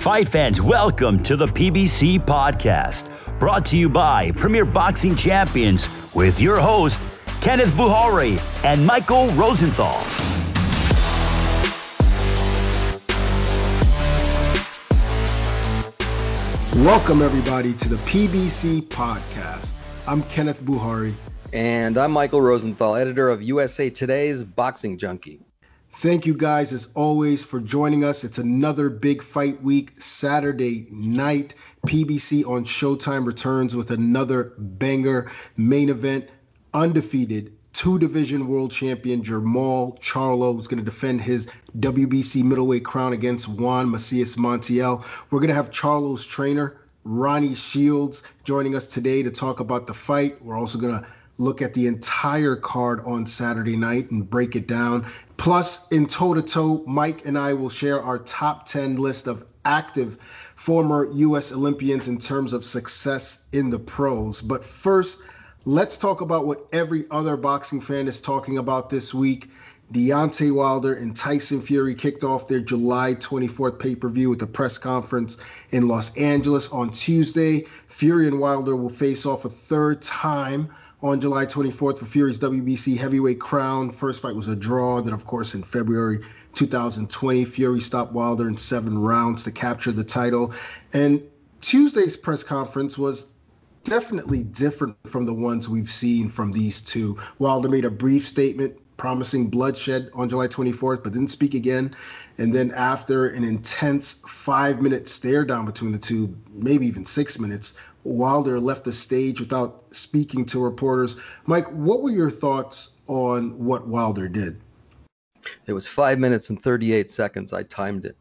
Fight fans, welcome to the PBC Podcast, brought to you by Premier Boxing Champions with your host, Kenneth Buhari and Michael Rosenthal. Welcome, everybody, to the PBC Podcast. I'm Kenneth Buhari. And I'm Michael Rosenthal, editor of USA Today's Boxing Junkie. Thank you guys, as always, for joining us. It's another big fight week, Saturday night. PBC on Showtime returns with another banger main event. Undefeated two-division world champion Jermall Charlo is going to defend his WBC middleweight crown against Juan Macias Montiel. We're going to have Charlo's trainer, Ronnie Shields, joining us today to talk about the fight. We're also going to look at the entire card on Saturday night and break it down. Plus, in toe-to-toe, Mike and I will share our top 10 list of active former US Olympians in terms of success in the pros. But first, let's talk about what every other boxing fan is talking about this week. Deontay Wilder and Tyson Fury kicked off their July 24th pay-per-view with a press conference in Los Angeles on Tuesday. Fury and Wilder will face off a third time on July 24th for Fury's WBC heavyweight crown. First fight was a draw. Then, of course, in February 2020, Fury stopped Wilder in 7 rounds to capture the title. And Tuesday's press conference was definitely different from the ones we've seen from these two. Wilder made a brief statement promising bloodshed on July 24th, but didn't speak again. And then after an intense 5-minute stare down between the two, maybe even 6 minutes, Wilder left the stage without speaking to reporters. Mike, what were your thoughts on what Wilder did? It was 5 minutes and 38 seconds. I timed it.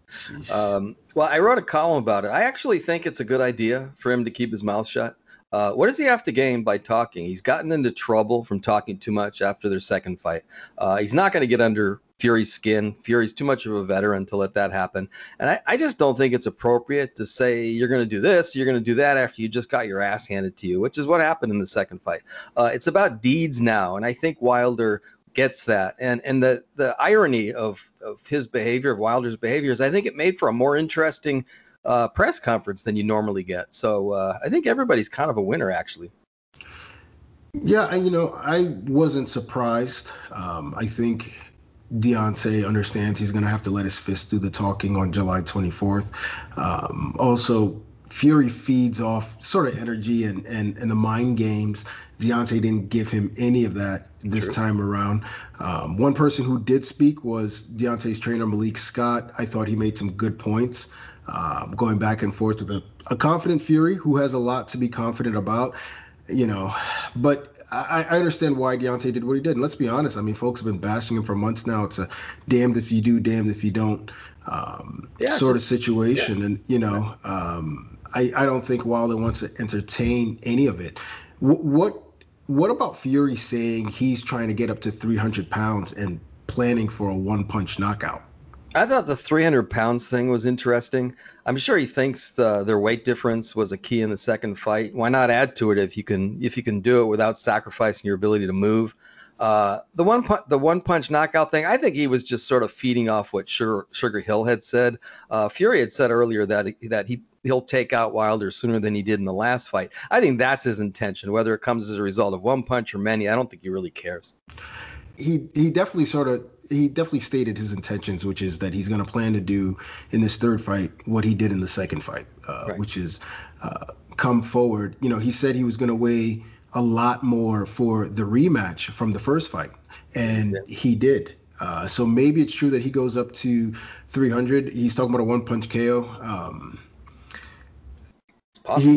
Well, I wrote a column about it. I actually think it's a good idea for him to keep his mouth shut. What does he have to gain by talking? He's gotten into trouble from talking too much after their second fight. He's not going to get under Fury's skin. Fury's too much of a veteran to let that happen. And I just don't think it's appropriate to say you're going to do this, you're going to do that after you just got your ass handed to you, which is what happened in the second fight. It's about deeds now, and I think Wilder gets that. And the irony of his behavior, of Wilder's behavior, is I think it made for a more interesting press conference than you normally get. So I think everybody's kind of a winner, actually. Yeah, I wasn't surprised. I think Deontay understands he's going to have to let his fist do the talking on July 24th. Also, Fury feeds off sort of energy and the mind games. Deontay didn't give him any of that this time around. One person who did speak was Deontay's trainer, Malik Scott. I thought he made some good points. Going back and forth with a confident Fury who has a lot to be confident about, but I understand why Deontay did what he did. And let's be honest, I mean, folks have been bashing him for months now. It's a damned if you do, damned if you don't sort of situation. Yeah. And, I don't think Wilder wants to entertain any of it. What about Fury saying he's trying to get up to 300 pounds and planning for a one-punch knockout? I thought the 300 pounds thing was interesting. I'm sure he thinks their weight difference was a key in the second fight. Why not add to it if you can do it without sacrificing your ability to move? The one punch knockout thing, I think he was just sort of feeding off what Sugar Hill had said. Fury had said earlier that he'll take out Wilder sooner than he did in the last fight. I think that's his intention. Whether it comes as a result of one punch or many, I don't think he really cares. He definitely stated his intentions, which is that he's going to plan to do in this third fight what he did in the second fight, which is come forward. He said he was going to weigh a lot more for the rematch from the first fight, and he did. So maybe it's true that he goes up to 300. He's talking about a one-punch KO.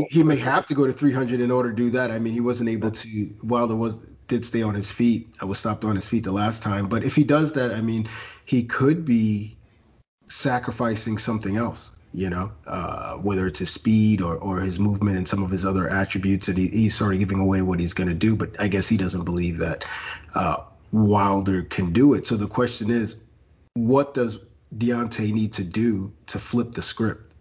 He may have to go to 300 in order to do that. I mean, he wasn't able to. Wilder did stay on his feet. I was stopped on his feet the last time. But if he does that, I mean, he could be sacrificing something else, whether it's his speed or his movement and some of his other attributes. And he's sort of giving away what he's going to do. But I guess he doesn't believe that Wilder can do it. So the question is, what does Deontay need to do to flip the script?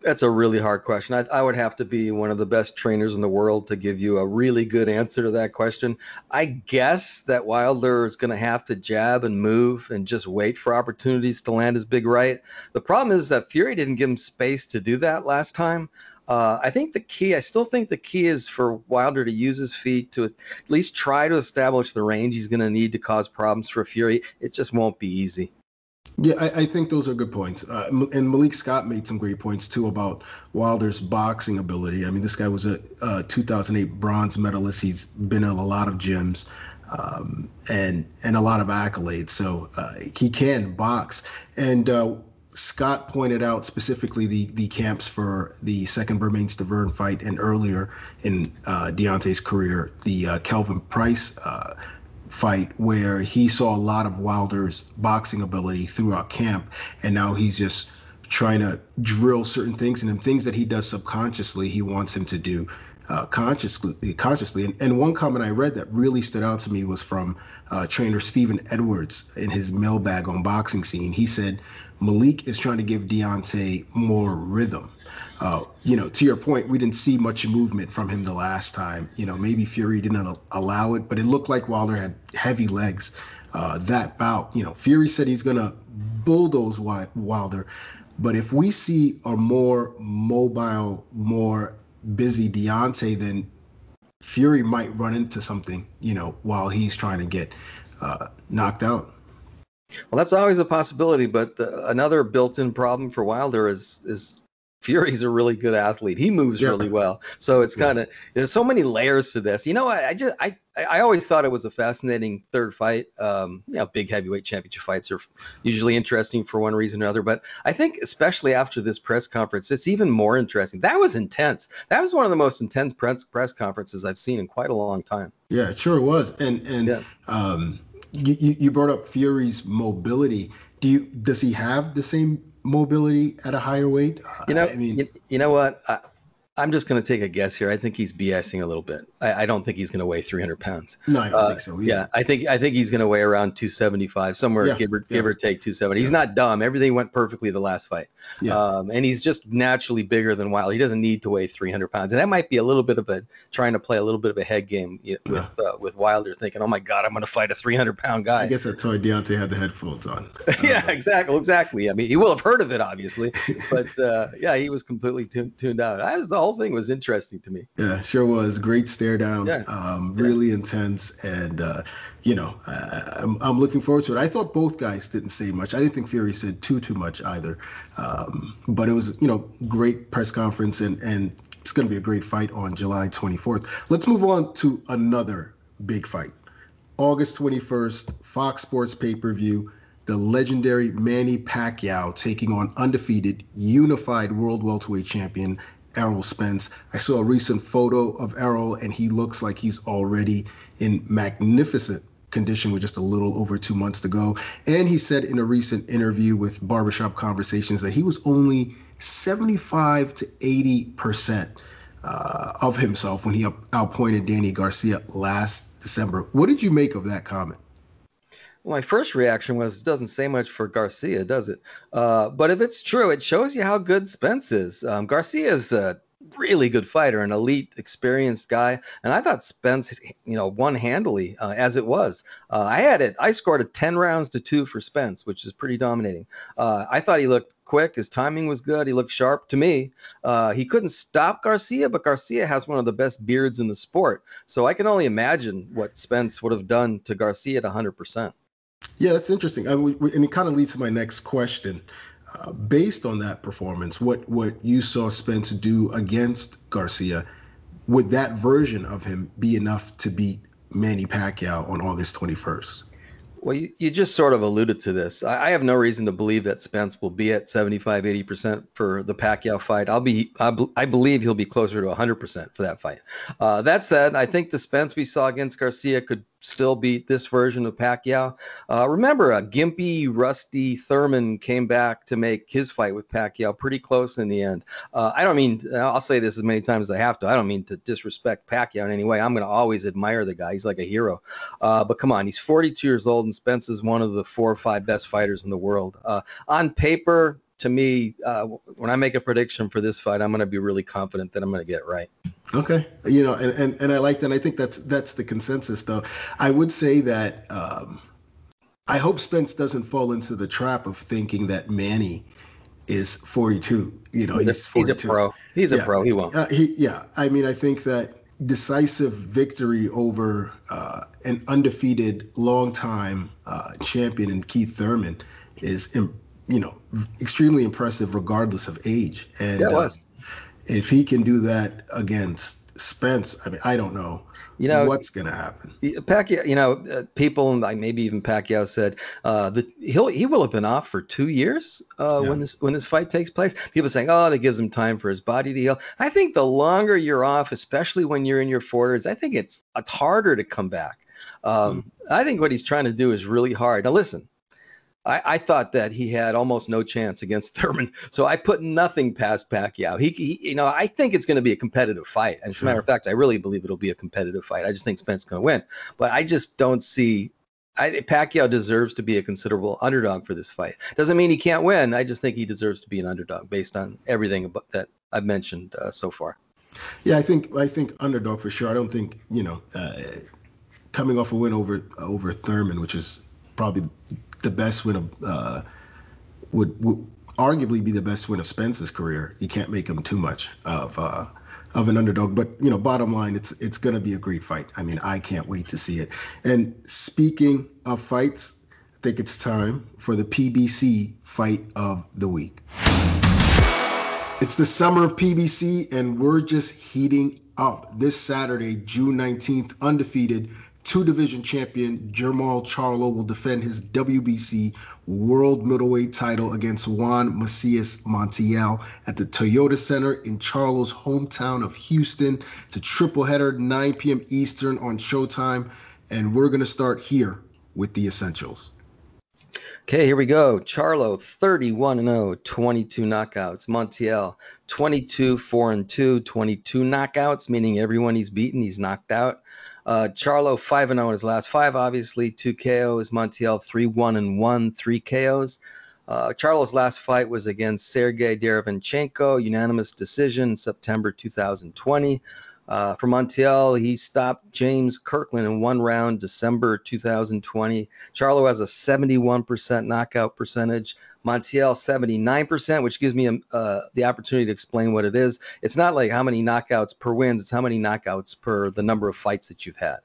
That's a really hard question. I would have to be one of the best trainers in the world to give you a really good answer to that question. I guess that Wilder is going to have to jab and move and just wait for opportunities to land his big right. The problem is that Fury didn't give him space to do that last time. I still think the key is for Wilder to use his feet to at least try to establish the range he's going to need to cause problems for Fury. It just won't be easy. Yeah, I think those are good points. And Malik Scott made some great points, too, about Wilder's boxing ability. I mean, this guy was a 2008 bronze medalist. He's been in a lot of gyms and a lot of accolades. So he can box. And Scott pointed out specifically the camps for the second Bermane-Stiverne fight and earlier in Deontay's career, the Kelvin Price fight, where he saw a lot of Wilder's boxing ability throughout camp, and now he's just trying to drill certain things in him, things that he does subconsciously. He wants him to do consciously. And one comment I read that really stood out to me was from trainer Stephen Edwards in his Mailbag on Boxing Scene. He said Malik is trying to give Deontay more rhythm. To your point, we didn't see much movement from him the last time. Maybe Fury didn't allow it, but it looked like Wilder had heavy legs that bout. Fury said he's going to bulldoze Wilder, but if we see a more mobile, more busy Deontay, then Fury might run into something, while he's trying to get knocked out. Well, that's always a possibility, but another built-in problem for Wilder is Fury's a really good athlete. He moves really well. So it's kind of, there's so many layers to this. I always thought it was a fascinating third fight. Big heavyweight championship fights are usually interesting for one reason or another. But I think especially after this press conference, it's even more interesting. That was intense. That was one of the most intense press conferences I've seen in quite a long time. Yeah, it sure was. And you brought up Fury's mobility. Does he have the same mobility at a higher weight? You know what? I'm just going to take a guess here. I think he's BSing a little bit. I don't think he's going to weigh 300 pounds. No, I don't think so either. Yeah, I think he's going to weigh around 275, somewhere give or take 270. He's not dumb. Everything went perfectly the last fight. And he's just naturally bigger than Wilder. He doesn't need to weigh 300 pounds. And that might be a little bit of trying to play a little bit of a head game with Wilder, thinking, oh my God, I'm going to fight a 300-pound guy. I guess that's why Deontay had the headphones on. Exactly. I mean, he will have heard of it, obviously. But he was completely tuned out. The whole thing was interesting to me. Yeah, sure was. Great stare down. Really intense. And, I'm looking forward to it. I thought both guys didn't say much. I didn't think Fury said too much either. But it was, great press conference, and it's going to be a great fight on July 24th. Let's move on to another big fight. August 21st, Fox Sports pay-per-view. The legendary Manny Pacquiao taking on undefeated, unified world welterweight champion Errol Spence. I saw a recent photo of Errol, and he looks like he's already in magnificent condition with just a little over 2 months to go. And he said in a recent interview with Barbershop Conversations that he was only 75 to 80% of himself when he outpointed Danny Garcia last December. What did you make of that comment? Well, my first reaction was, it doesn't say much for Garcia, does it? But if it's true, it shows you how good Spence is. Garcia is a really good fighter, an elite, experienced guy. And I thought Spence, won handily as it was. I scored a 10 rounds to 2 for Spence, which is pretty dominating. I thought he looked quick. His timing was good. He looked sharp to me. He couldn't stop Garcia, but Garcia has one of the best beards in the sport. So I can only imagine what Spence would have done to Garcia at 100%. Yeah, that's interesting. And it kind of leads to my next question. Based on that performance, what you saw Spence do against Garcia, would that version of him be enough to beat Manny Pacquiao on August 21st? Well, you just sort of alluded to this. I have no reason to believe that Spence will be at 75, 80% for the Pacquiao fight. I believe he'll be closer to 100% for that fight. That said, I think the Spence we saw against Garcia could still beat this version of Pacquiao. Remember, a gimpy, rusty Thurman came back to make his fight with Pacquiao pretty close in the end. I'll say this as many times as I have to. I don't mean to disrespect Pacquiao in any way. I'm going to always admire the guy. He's like a hero. But come on, he's 42 years old, and Spence is one of the 4 or 5 best fighters in the world. On paper, to me, when I make a prediction for this fight, I'm going to be really confident that I'm going to get it right. Okay. You know, and I like that. And I think that's the consensus, though. I would say that I hope Spence doesn't fall into the trap of thinking that Manny is 42. You know, he's 42. He's a pro. He's a pro. He won't. I mean, I think that decisive victory over an undefeated longtime champion in Keith Thurman is, extremely impressive regardless of age. And if he can do that against Spence, I mean, I don't know what's going to happen. Pacquiao, people, like maybe even Pacquiao said that he will have been off for 2 years when this fight takes place. People saying, oh, that gives him time for his body to heal. I think the longer you're off, especially when you're in your 40s, I think it's harder to come back. I think what he's trying to do is really hard. Now, listen. I thought that he had almost no chance against Thurman, so I put nothing past Pacquiao. I think it's going to be a competitive fight. As a matter of fact, I really believe it'll be a competitive fight. I just think Spence is going to win, but I just don't see. Pacquiao deserves to be a considerable underdog for this fight. Doesn't mean he can't win. I just think he deserves to be an underdog based on everything that I've mentioned so far. Yeah, I think underdog for sure. I don't think coming off a win over Thurman, which is probably the best win of would arguably be the best win of Spence's career. You can't make him too much of an underdog, but bottom line, it's going to be a great fight. I mean, I can't wait to see it. And speaking of fights, I think it's time for the PBC Fight of the Week. It's the summer of PBC, and we're just heating up. This Saturday, June 19th, undefeated two-division champion Jermall Charlo will defend his WBC World Middleweight title against Juan Macias Montiel at the Toyota Center in Charlo's hometown of Houston. It's a triple header, 9 p.m. Eastern on Showtime, and we're going to start here with the essentials. Okay, here we go. Charlo, 31-0, 22 knockouts. Montiel, 22-4-2, 22 knockouts, meaning everyone he's beaten, he's knocked out. Charlo 5-0 in his last 5, obviously, 2 KOs. Montiel 3-1-1, 3 KOs. Charlo's last fight was against Sergey Derevyanchenko, unanimous decision, September 2020. For Montiel, he stopped James Kirkland in 1 round, December 2020. Charlo has a 71% knockout percentage. Montiel 79%, which gives me the opportunity to explain what it is. It's not like how many knockouts per wins, it's how many knockouts per the number of fights that you've had.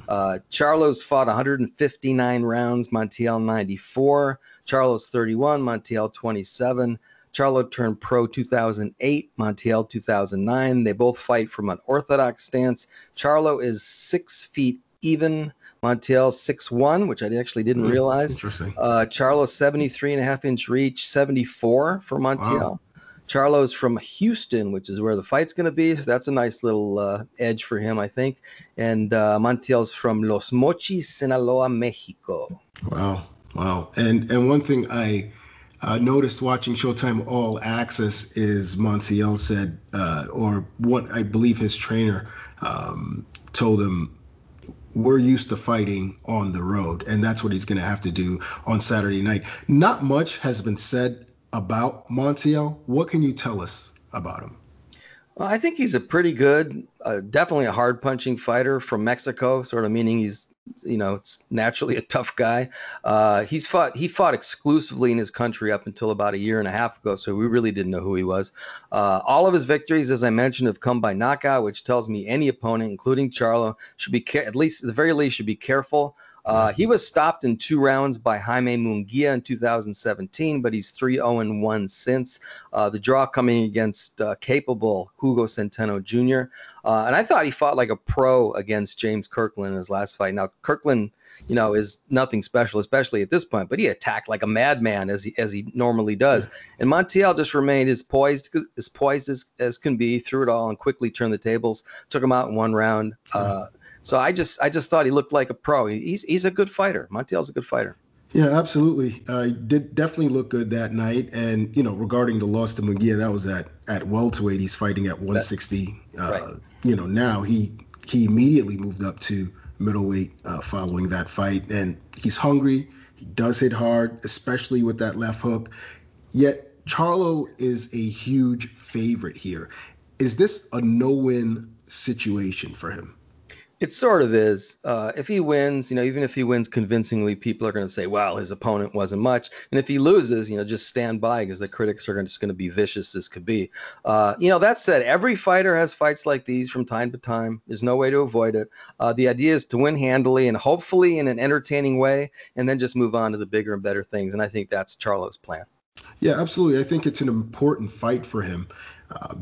Charlo's fought 159 rounds, Montiel 94. Charlo's 31, Montiel 27. Charlo turned pro 2008, Montiel 2009. They both fight from an orthodox stance. Charlo is 6 feet even. Montiel 6'1", which I actually didn't realize. Interesting. Charlo 73.5-inch reach, 74 for Montiel. Wow. Charlo's from Houston, which is where the fight's going to be. So that's a nice little edge for him, I think. And Montiel's from Los Mochis, Sinaloa, Mexico. Wow. And one thing I noticed watching Showtime All Access is Montiel said, or what I believe his trainer told him, we're used to fighting on the road, and that's what he's going to have to do on Saturday night. Not much has been said about Montiel. What can you tell us about him? Well, I think he's a pretty good, definitely a hard-punching fighter from Mexico, sort of meaning he's, it's naturally a tough guy. He fought exclusively in his country up until about 1.5 years ago, so we really didn't know who he was. All of his victories, as I mentioned, have come by knockout, which tells me any opponent, including Charlo, should be at the very least should be careful. He was stopped in 2 rounds by Jaime Munguia in 2017, but he's 3-0-1 since. The draw coming against capable Hugo Centeno Jr. And I thought he fought like a pro against James Kirkland in his last fight. Now, Kirkland, is nothing special, especially at this point, but he attacked like a madman as he normally does. Yeah. And Montiel just remained as poised as can be, threw it all and quickly turned the tables, took him out in 1 round. So I just thought he looked like a pro. He's a good fighter. Montiel's a good fighter. Yeah, absolutely. He did definitely look good that night. And, regarding the loss to Munguia, that was at welterweight. He's fighting at 160. Right. Now he immediately moved up to middleweight following that fight. And he's hungry. He does hit hard, especially with that left hook. Yet Charlo is a huge favorite here. Is this a no-win situation for him? It sort of is. If he wins, even if he wins convincingly, people are going to say, well, his opponent wasn't much. And if he loses, just stand by, because the critics are just going to be vicious as could be. That said, every fighter has fights like these from time to time. There's no way to avoid it. The idea is to win handily and hopefully in an entertaining way, and then just move on to the bigger and better things. And I think that's Charlo's plan. Yeah, absolutely. I think it's an important fight for him.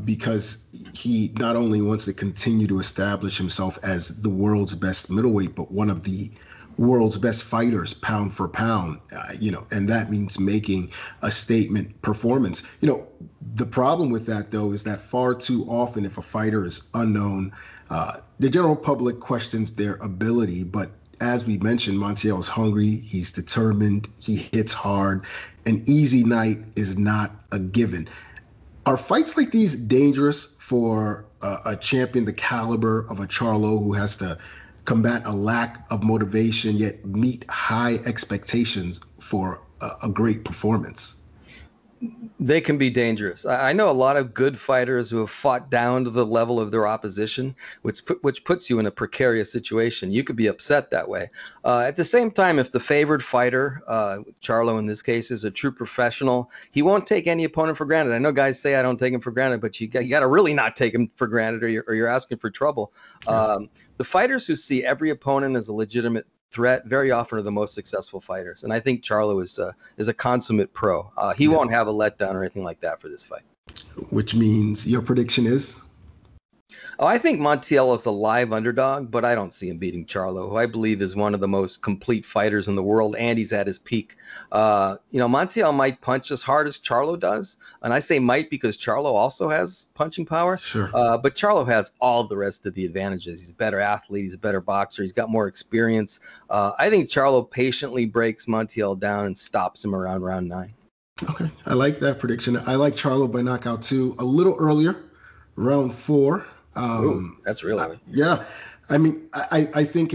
Because he not only wants to continue to establish himself as the world's best middleweight, but one of the world's best fighters pound for pound, and that means making a statement performance. The problem with that, though, is that far too often, if a fighter is unknown, the general public questions their ability. But as we mentioned, Montiel is hungry, he's determined, he hits hard. An easy night is not a given. Are fights like these dangerous for a champion the caliber of a Charlo, who has to combat a lack of motivation yet meet high expectations for a great performance? They can be dangerous. I know a lot of good fighters who have fought down to the level of their opposition, which puts you in a precarious situation. You could be upset that way. At the same time, if the favored fighter, Charlo in this case, is a true professional, he won't take any opponent for granted. I know guys say I don't take him for granted, but you got to really not take him for granted, or you're asking for trouble. Yeah. The fighters who see every opponent as a legitimate threat very often are the most successful fighters, and I think Charlo is a consummate pro. He won't have a letdown or anything like that for this fight. Which means your prediction is? Oh, I think Montiel is a live underdog, but I don't see him beating Charlo, who I believe is one of the most complete fighters in the world, and he's at his peak. Montiel might punch as hard as Charlo does, and I say might because Charlo also has punching power. Sure. But Charlo has all the rest of the advantages. He's a better athlete, he's a better boxer, he's got more experience. I think Charlo patiently breaks Montiel down and stops him around round 9. Okay, I like that prediction. I like Charlo by knockout too. A little earlier, round 4. Ooh, that's really yeah. I mean, I think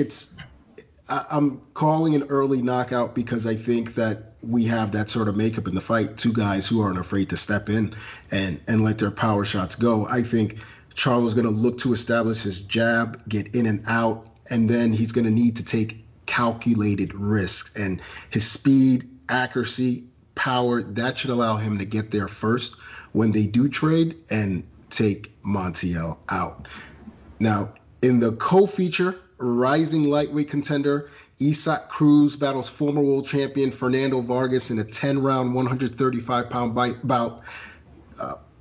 I'm calling an early knockout because I think that we have that sort of makeup in the fight. Two guys who aren't afraid to step in and let their power shots go. I think Charlo's going to look to establish his jab, get in and out, and then he's going to need to take calculated risks. And his speed, accuracy, power, that should allow him to get there first when they do trade and take Montiel out. Now, in the co-feature, rising lightweight contender Isaac Cruz battles former world champion Fernando Vargas in a 10-round, 135-pound bout.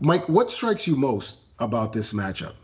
Mike, what strikes you most about this matchup?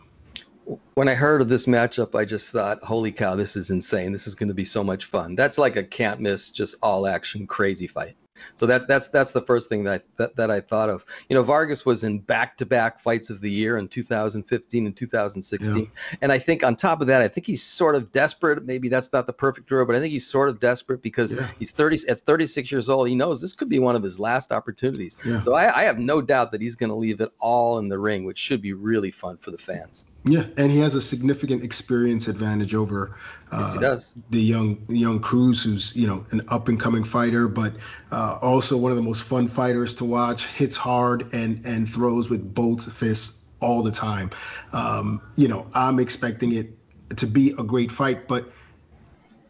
When I heard of this matchup, I just thought, holy cow, this is insane. This is going to be so much fun. That's like a can't miss, just all action, crazy fight. So that's the first thing that I thought of. Vargas was in back-to-back fights of the year in 2015 and 2016. Yeah. And I think on top of that, I think he's sort of desperate. Maybe that's not the perfect word, but I think he's sort of desperate because he's 36 years old. He knows this could be one of his last opportunities. Yeah. So I have no doubt that he's going to leave it all in the ring, which should be really fun for the fans. Yeah, and he has a significant experience advantage over yes, he does. The young Cruz, who's an up-and-coming fighter, but also one of the most fun fighters to watch. Hits hard and throws with both fists all the time. I'm expecting it to be a great fight, but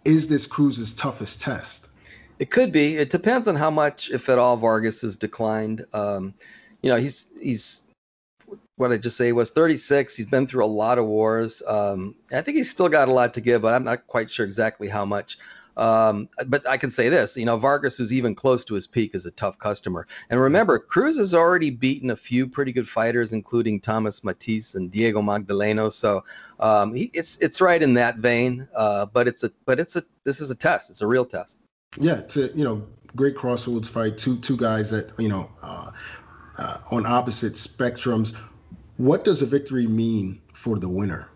is this Cruz's toughest test? It could be. It depends on how much, if at all, Vargas has declined. He's what I just say was 36. He's been through a lot of wars. I think he's still got a lot to give, but I'm not quite sure exactly how much. But I can say this, Vargas, who's even close to his peak, is a tough customer. And remember, Cruz has already beaten a few pretty good fighters, including Thomas Matisse and Diego Magdaleno. So it's right in that vein. But this is a test. It's a real test. Yeah, it's a great crossroads fight. Two guys that on opposite spectrums. What does a victory mean for the winner?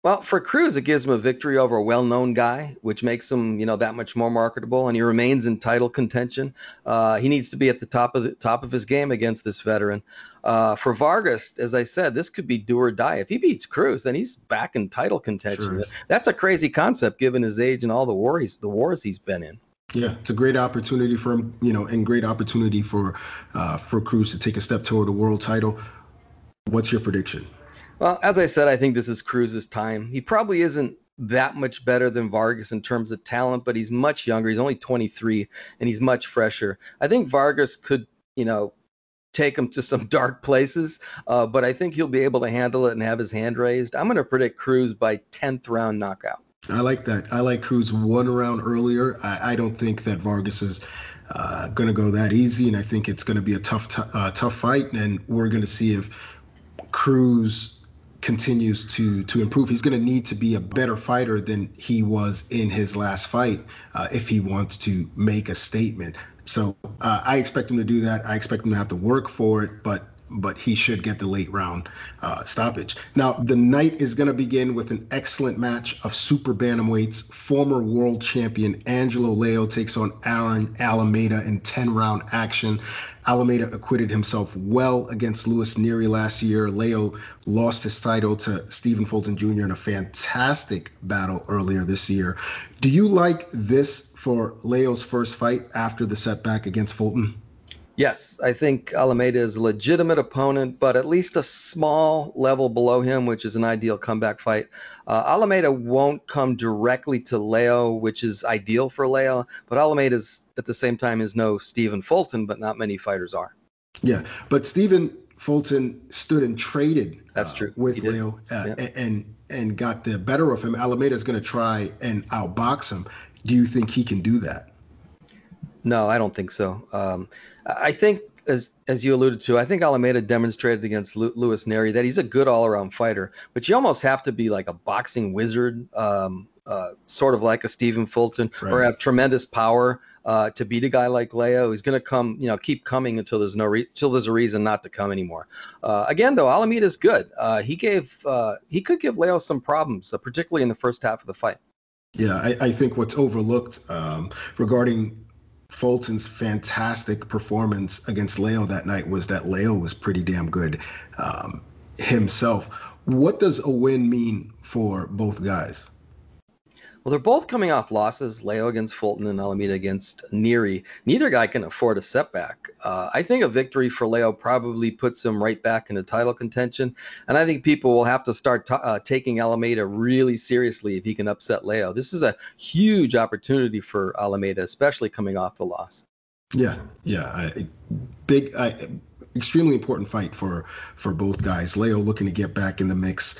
Well, for Cruz, it gives him a victory over a well-known guy, which makes him, that much more marketable, and he remains in title contention. He needs to be at the top of his game against this veteran. For Vargas, as I said, this could be do or die. If he beats Cruz, then he's back in title contention. Sure. That's a crazy concept given his age and all the wars he's been in. Yeah, it's a great opportunity for him, and great opportunity for Cruz to take a step toward a world title. What's your prediction? Well, as I said, I think this is Cruz's time. He probably isn't that much better than Vargas in terms of talent, but he's much younger. He's only 23, and he's much fresher. I think Vargas could, take him to some dark places, but I think he'll be able to handle it and have his hand raised. I'm going to predict Cruz by 10th round knockout. I like that. I like Cruz 1 round earlier. I don't think that Vargas is going to go that easy, and I think it's going to be a tough fight, and we're going to see if Cruz continues to improve. He's going to need to be a better fighter than he was in his last fight if he wants to make a statement. So I expect him to do that. I expect him to have to work for it, but he should get the late round stoppage. Now, the night is going to begin with an excellent match of super bantamweights. Former world champion Angelo Leo takes on Aaron Alameda in 10-round action. Alameda acquitted himself well against Luis Nery last year. Leo lost his title to Stephen Fulton Jr. in a fantastic battle earlier this year. Do you like this for Leo's first fight after the setback against Fulton? Yes, I think Alameda is a legitimate opponent, but at least a small level below him, which is an ideal comeback fight. Alameda won't come directly to Leo, which is ideal for Leo, but Alameda is, at the same time, is no Stephen Fulton, but not many fighters are. Yeah, but Stephen Fulton stood and traded That's true. with Leo and got the better of him. Alameda is going to try and outbox him. Do you think he can do that? No, I don't think so. I think, as you alluded to, I think Alameda demonstrated against Luis Nery that he's a good all-around fighter, but you almost have to be like a boxing wizard, sort of like a Stephen Fulton, right, or have tremendous power to beat a guy like Leo. He's going to come, keep coming until there's a reason not to come anymore. Again, though, Alameda's good. He could give Leo some problems, particularly in the first half of the fight. Yeah, I think what's overlooked regarding Fulton's fantastic performance against Leo that night was that Leo was pretty damn good himself. What does a win mean for both guys? Well, they're both coming off losses, Leo against Fulton and Alameda against Nery. Neither guy can afford a setback. I think a victory for Leo probably puts him right back into title contention, and I think people will have to start taking Alameda really seriously if he can upset Leo. This is a huge opportunity for Alameda, especially coming off the loss. Yeah, extremely important fight for both guys. Leo looking to get back in the mix,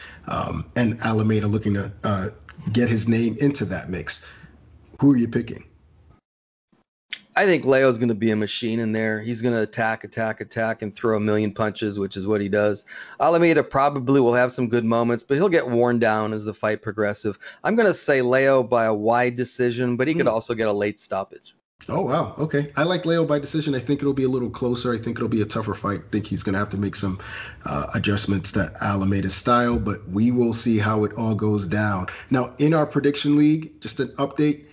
and Alameda looking to get his name into that mix. Who are you picking? I think Leo's going to be a machine in there. He's going to attack, and throw a million punches, which is what he does. Alameda probably will have some good moments, but he'll get worn down as the fight progresses. I'm going to say Leo by a wide decision, but he could also get a late stoppage. Oh, wow. Okay. I like Leo by decision. I think it'll be a little closer. I think it'll be a tougher fight. I think he's going to have to make some adjustments to Alameda's style, but we will see how it all goes down. Now, in our prediction league, just an update,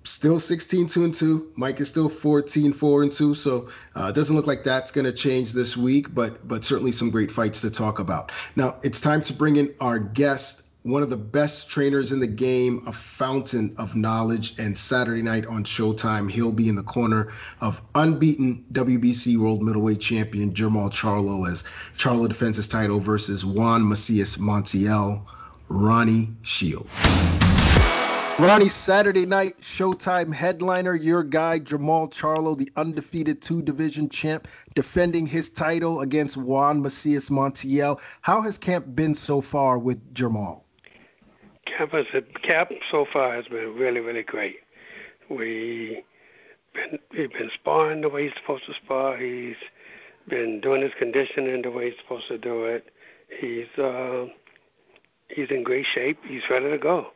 still 16-2-2. Mike is still 14-4-2. So it doesn't look like that's going to change this week, but certainly some great fights to talk about. Now, it's time to bring in our guest, one of the best trainers in the game, a fountain of knowledge, and Saturday night on Showtime, he'll be in the corner of unbeaten WBC World Middleweight Champion Jermall Charlo as Charlo defends his title versus Juan Macias Montiel, Ronnie Shields. Ronnie, Saturday night Showtime headliner, your guy Jermall Charlo, the undefeated 2-division champ, defending his title against Juan Macias Montiel. How has camp been so far with Jermall? Camp so far has been really, really great. We've been sparring the way he's supposed to spar. He's been doing his conditioning the way he's supposed to do it. He's in great shape. He's ready to go.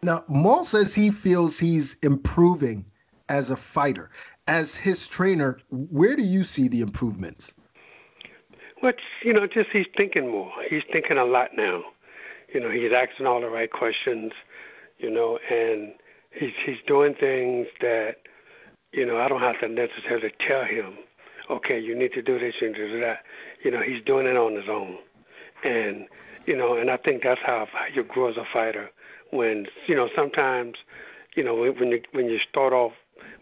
Now, Maul says he feels he's improving as a fighter. As his trainer, where do you see the improvements? Just he's thinking more. He's thinking a lot now. He's asking all the right questions, and he's doing things that, I don't have to necessarily tell him, okay, you need to do this, you need to do that. He's doing it on his own. And, and I think that's how you grow as a fighter. When, sometimes, when you start off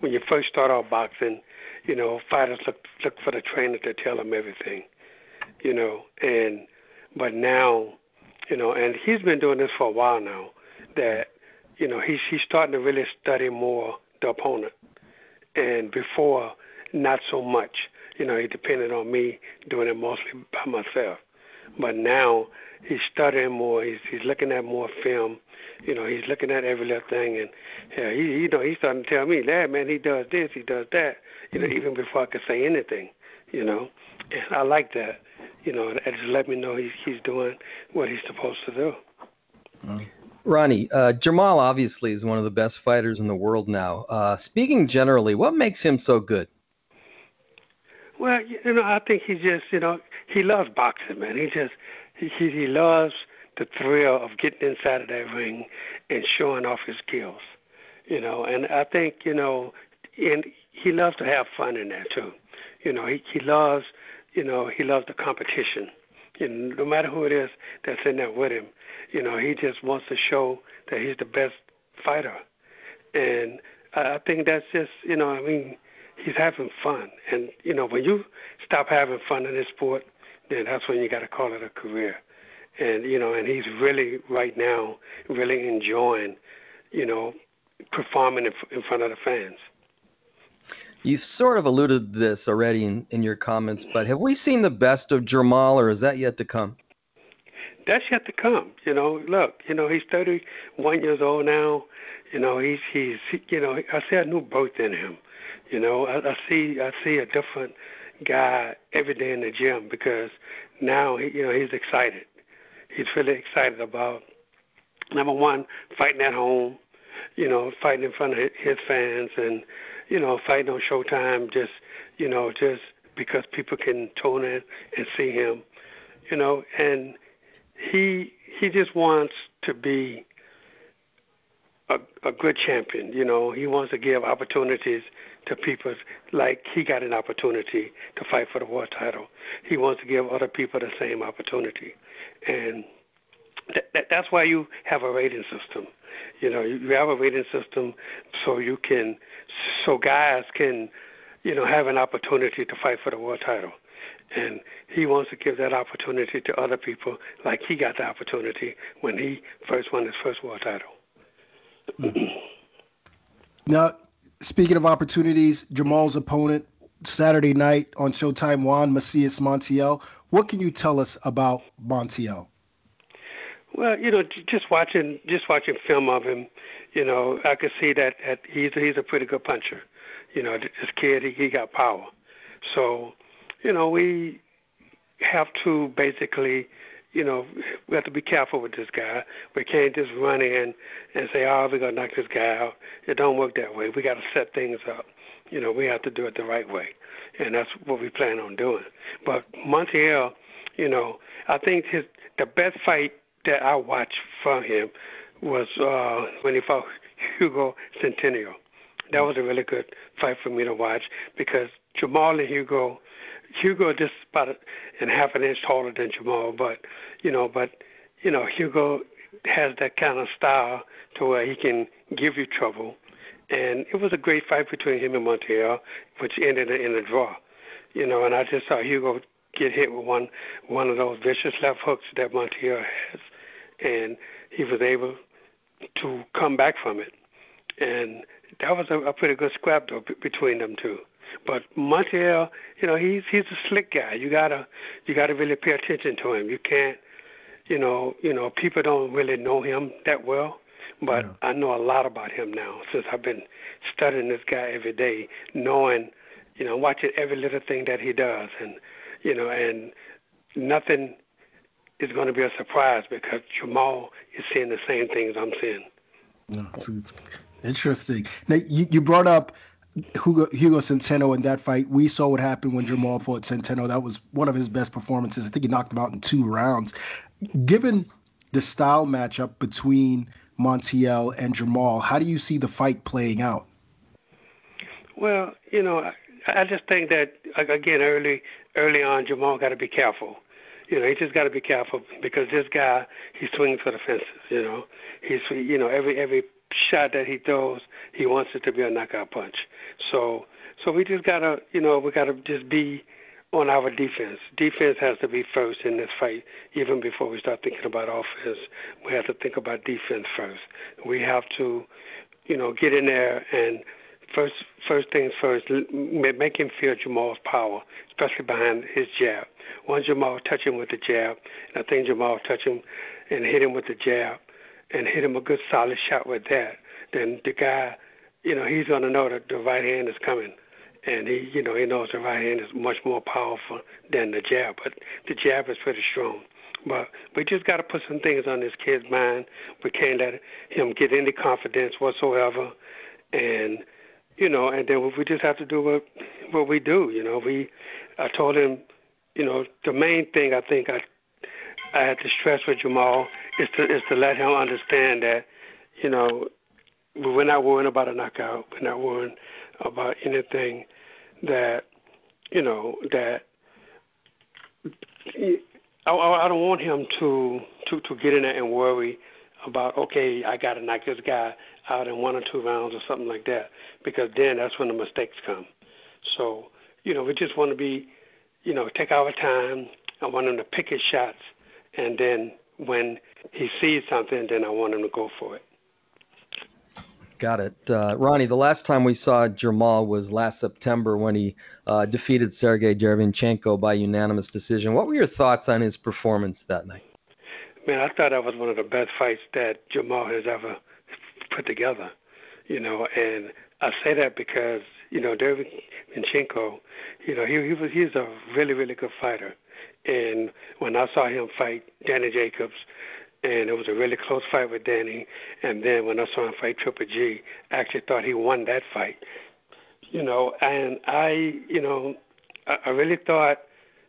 when you first start off boxing, you know, fighters look for the trainer to tell them everything, you know, but now, you know, and he's been doing this for a while now, that, you know, he's starting to really study more the opponent. And before, not so much. You know, he depended on me doing it mostly by myself. But now he's studying more. He's looking at more film. You know, he's looking at every little thing. And he's starting to tell me, "Dad, man, he does this, he does that." You know, even before I could say anything. You know, and I like that. You know, it just let me know he's doing what he's supposed to do. Ronnie, Jermall obviously is one of the best fighters in the world now. Speaking generally, what makes him so good? Well, you know, I think he just, you know, he loves boxing, man. He loves the thrill of getting inside of that ring and showing off his skills, you know. And I think, you know, and he loves to have fun in that too. You know, he loves, you know, he loves the competition. You know, no matter who it is that's in there with him, you know, he just wants to show that he's the best fighter. And I think that's just, you know, I mean, he's having fun. And, you know, when you stop having fun in this sport, then that's when you got to call it a career. And, you know, and he's really, right now, really enjoying, you know, performing in front of the fans. You've sort of alluded to this already in your comments, but have we seen the best of Jermall, or is that yet to come? That's yet to come. You know, look, you know, he's 31 years old now. You know, he's you know, I see a new birth in him. You know, I see a different guy every day in the gym, because now, you know, he's excited. He's really excited about, number one, fighting at home, you know, fighting in front of his fans, and, you know, fighting on Showtime just because people can tune in and see him, you know, and he just wants to be a good champion. You know, he wants to give opportunities to people, like he got an opportunity to fight for the world title. He wants to give other people the same opportunity. And that's why you have a rating system. You know, you have a rating system so guys can, you know, have an opportunity to fight for the world title. And he wants to give that opportunity to other people, like he got the opportunity when he first won his first world title. Now, speaking of opportunities, Jermall's opponent Saturday night on Showtime, Juan Macias Montiel. What can you tell us about Montiel? Well, you know, just watching film of him, you know, I could see that he's a pretty good puncher. You know, this kid, he got power. So, you know, we have to basically, you know, we have to be careful with this guy. We can't just run in and say, "Oh, we're going to knock this guy out." It don't work that way. We got to set things up. You know, we have to do it the right way. And that's what we plan on doing. But Montiel, you know, I think the best fight that I watched from him was when he fought Hugo Centennial. That was a really good fight for me to watch, because Jermall and Hugo just about a half an inch taller than Jermall, but Hugo has that kind of style to where he can give you trouble. And it was a great fight between him and Montiel, which ended in a draw. You know, and I just saw Hugo get hit with one of those vicious left hooks that Montiel has, and he was able to come back from it. And that was a pretty good scrap though between them two. But Montiel, you know, he's a slick guy. You gotta really pay attention to him. You can't, you know, people don't really know him that well, but yeah. I know a lot about him now since I've been studying this guy every day, knowing, you know, watching every little thing that he does, and you know, and nothing is going to be a surprise because Jermall is seeing the same things I'm seeing. No, it's interesting. Now, you brought up Hugo Centeno in that fight. We saw what happened when Jermall fought Centeno. That was one of his best performances. I think he knocked him out in 2 rounds. Given the style matchup between Montiel and Jermall, how do you see the fight playing out? Well, you know, I just think that, again, early on, Jermall got to be careful. You know, he just got to be careful because this guy, he swings for the fences, you know. He's, you know, every shot that he throws, he wants it to be a knockout punch. So we just gotta, we gotta just be on our defense. Defense has to be first in this fight. Even before we start thinking about offense, we have to think about defense first. We have to, get in there and first things first, make him feel Jermall's power, especially behind his jab. Once Jermall touch him with the jab, and I think Jermall touch him and hit him with the jab, and hit him a good solid shot with that, then the guy, he's going to know that the right hand is coming. And he knows the right hand is much more powerful than the jab, but the jab is pretty strong. But we just got to put some things on this kid's mind. We can't let him get any confidence whatsoever. And, and then we just have to do what we do. I told him, the main thing I think I had to stress with Jermall is to let him understand that, we're not worrying about a knockout. We're not worrying about anything that, that I don't want him to get in there and worry about, okay, I got to knock this guy out in 1 or 2 rounds or something like that, because then that's when the mistakes come. So, we just want to be, take our time. I want him to pick his shots, and then when he sees something, then I want him to go for it. Got it. Ronnie, the last time we saw Jermall was last September when he defeated Sergey Derevyanchenko by unanimous decision. What were your thoughts on his performance that night? Man, I thought that was one of the best fights that Jermall has ever put together, and I say that because, Derevyanchenko, he's a really, really good fighter. And when I saw him fight Danny Jacobs, and it was a really close fight with Danny, and then when I saw him fight Triple G, I actually thought he won that fight. And I really thought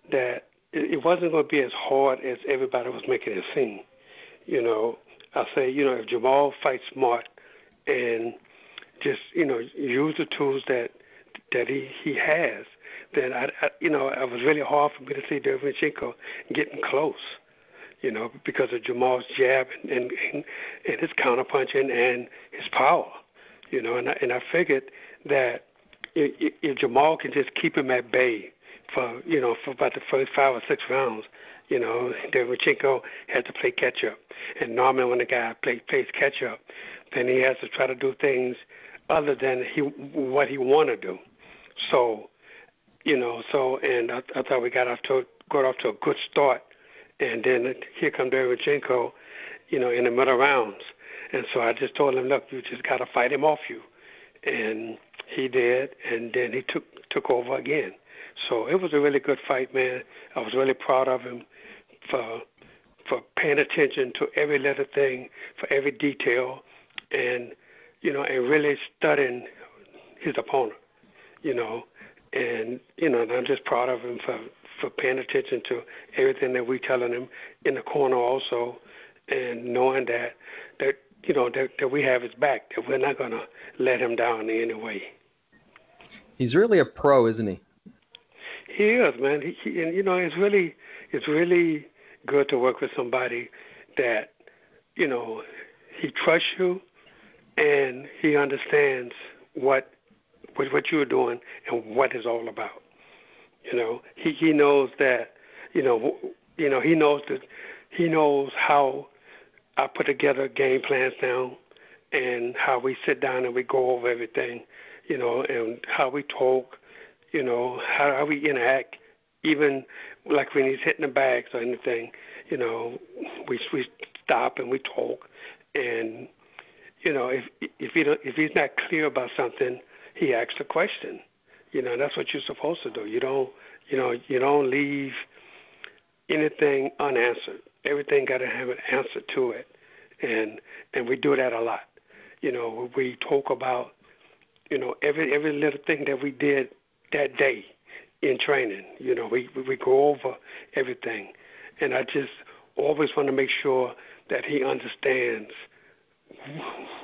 that it wasn't going to be as hard as everybody was making it seem. I say, if Jermall fights smart and just, use the tools that he has, then it was really hard for me to see Derevyanchenko getting close, because of Jermall's jab and his counterpunching and his power, and I figured that if Jermall can just keep him at bay for about the first 5 or 6 rounds, Derevyanchenko has to play catch up. And normally when the guy plays catch up, then he has to try to do things other than what he want to do. So, and I thought we got off to a good start. And then here comes Derevyanchenko, in the middle rounds. And so I just told him, look, you just got to fight him off you. And he did, and then he took over again. So it was a really good fight, man. I was really proud of him for paying attention to every little thing, for every detail, and and really studying his opponent, and I'm just proud of him for paying attention to everything that we telling him in the corner also, and knowing that we have his back, that we're not gonna let him down in any way. He's really a pro, isn't he? He is, man. And it's really good to work with somebody that, he trusts you and he understands what you're doing and what it's all about. He knows that, he knows how I put together game plans down and how we sit down and we go over everything, and how we talk, how we interact, even like when he's hitting the bags or anything, we stop and we talk, and if he's not clear about something, he asks a question. That's what you're supposed to do. You don't leave anything unanswered. Everything got to have an answer to it, and we do that a lot. We talk about every little thing that we did that day in training. We go over everything, and I just always want to make sure that he understands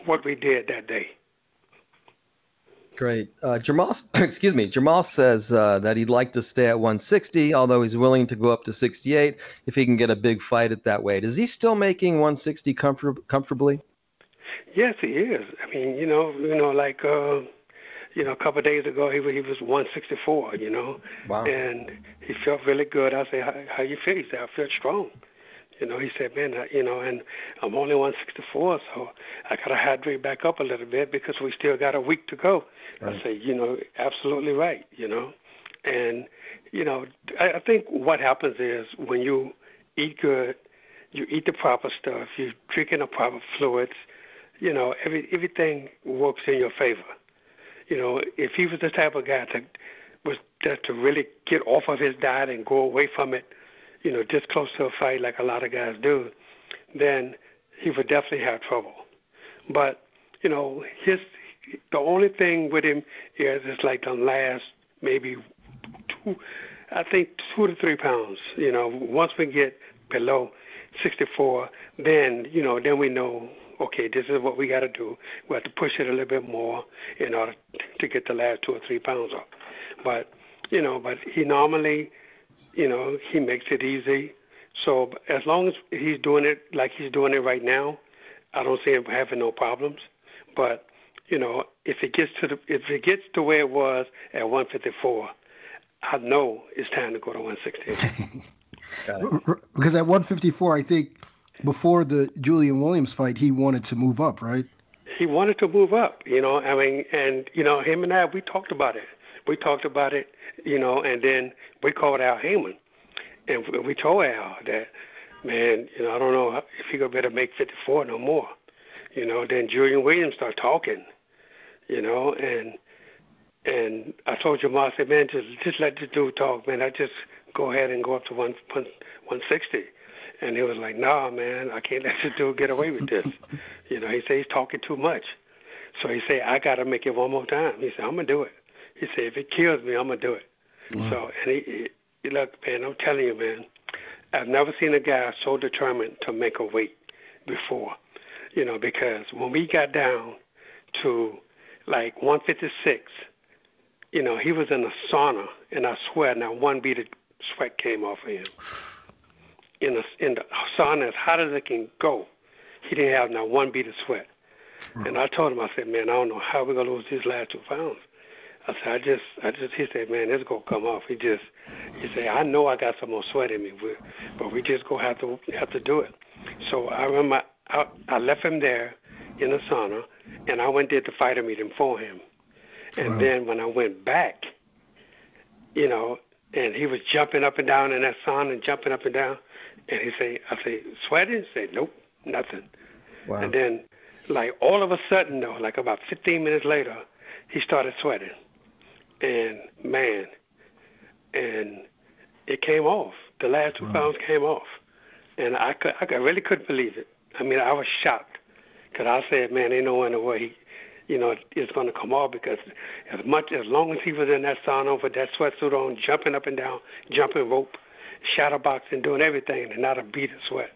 what we did that day. Great. Jermall says that he'd like to stay at 160, although he's willing to go up to 68 if he can get a big fight at that weight. Is he still making 160 comfortably? Yes, he is. I mean, like a couple of days ago, he was 164. Wow. And he felt really good. I said, how you feel? He said, I feel strong. He said, man, and I'm only 164, so I got to hydrate back up a little bit because we still got a week to go. Right. I say, absolutely right, And, I think what happens is when you eat good, you eat the proper stuff, you drinking the proper fluids, everything works in your favor. If he was the type of guy to really get off of his diet and go away from it, just close to a fight like a lot of guys do, then he would definitely have trouble. But, the only thing with him is it's like the last maybe 2 to 3 pounds. Once we get below 64, then we know, okay, this is what we got to do. We have to push it a little bit more in order to get the last 2 or 3 pounds off. But he normally, he makes it easy. So as long as he's doing it like he's doing it right now, I don't see him having no problems. But if it gets to where it was at 154, I know it's time to go to 160. Because at 154, I think before the Julian Williams fight, he wanted to move up, right? He wanted to move up, and him and I, we talked about it. And then we called Al Heyman, and we told Al that, man, I don't know if he gonna better make 54 no more. Then Julian Williams started talking, and I told Jermall, I said, man, just let this dude talk, man. I just go ahead and go up to 160. And he was like, nah, man, I can't let this dude get away with this. He said he's talking too much. So he said, I got to make it one more time. He said, I'm going to do it. He said, if it kills me, I'm going to do it. Wow. So, and he look, man, I'm telling you, man, I've never seen a guy so determined to make a weight before. Because when we got down to like 156, he was in a sauna, and I swear, now one bead of sweat came off of him. In the sauna, as hot as it can go, he didn't have not one bead of sweat. And I told him, I said, man, I don't know how we're gonna lose these last 2 pounds. I said, he said, man, it's gonna come off. He said, I know I got some more sweat in me, but we just gonna have to do it. So I remember I left him there in the sauna, and I went and did the fighter meeting for him. And then when I went back, and he was jumping up and down in that sauna and jumping up and down, and I say, sweating? He said, nope, nothing. Wow. And then, like, all of a sudden, though, like about 15 minutes later, he started sweating. And, man, and it came off. The last 2 pounds came off. And I really couldn't believe it. I mean, I was shocked. Because I said, man, ain't no way it's going to come off, because as long as he was in that sauna with that sweatsuit on, jumping up and down, jumping rope, shadow boxing, doing everything, and not a bead of sweat,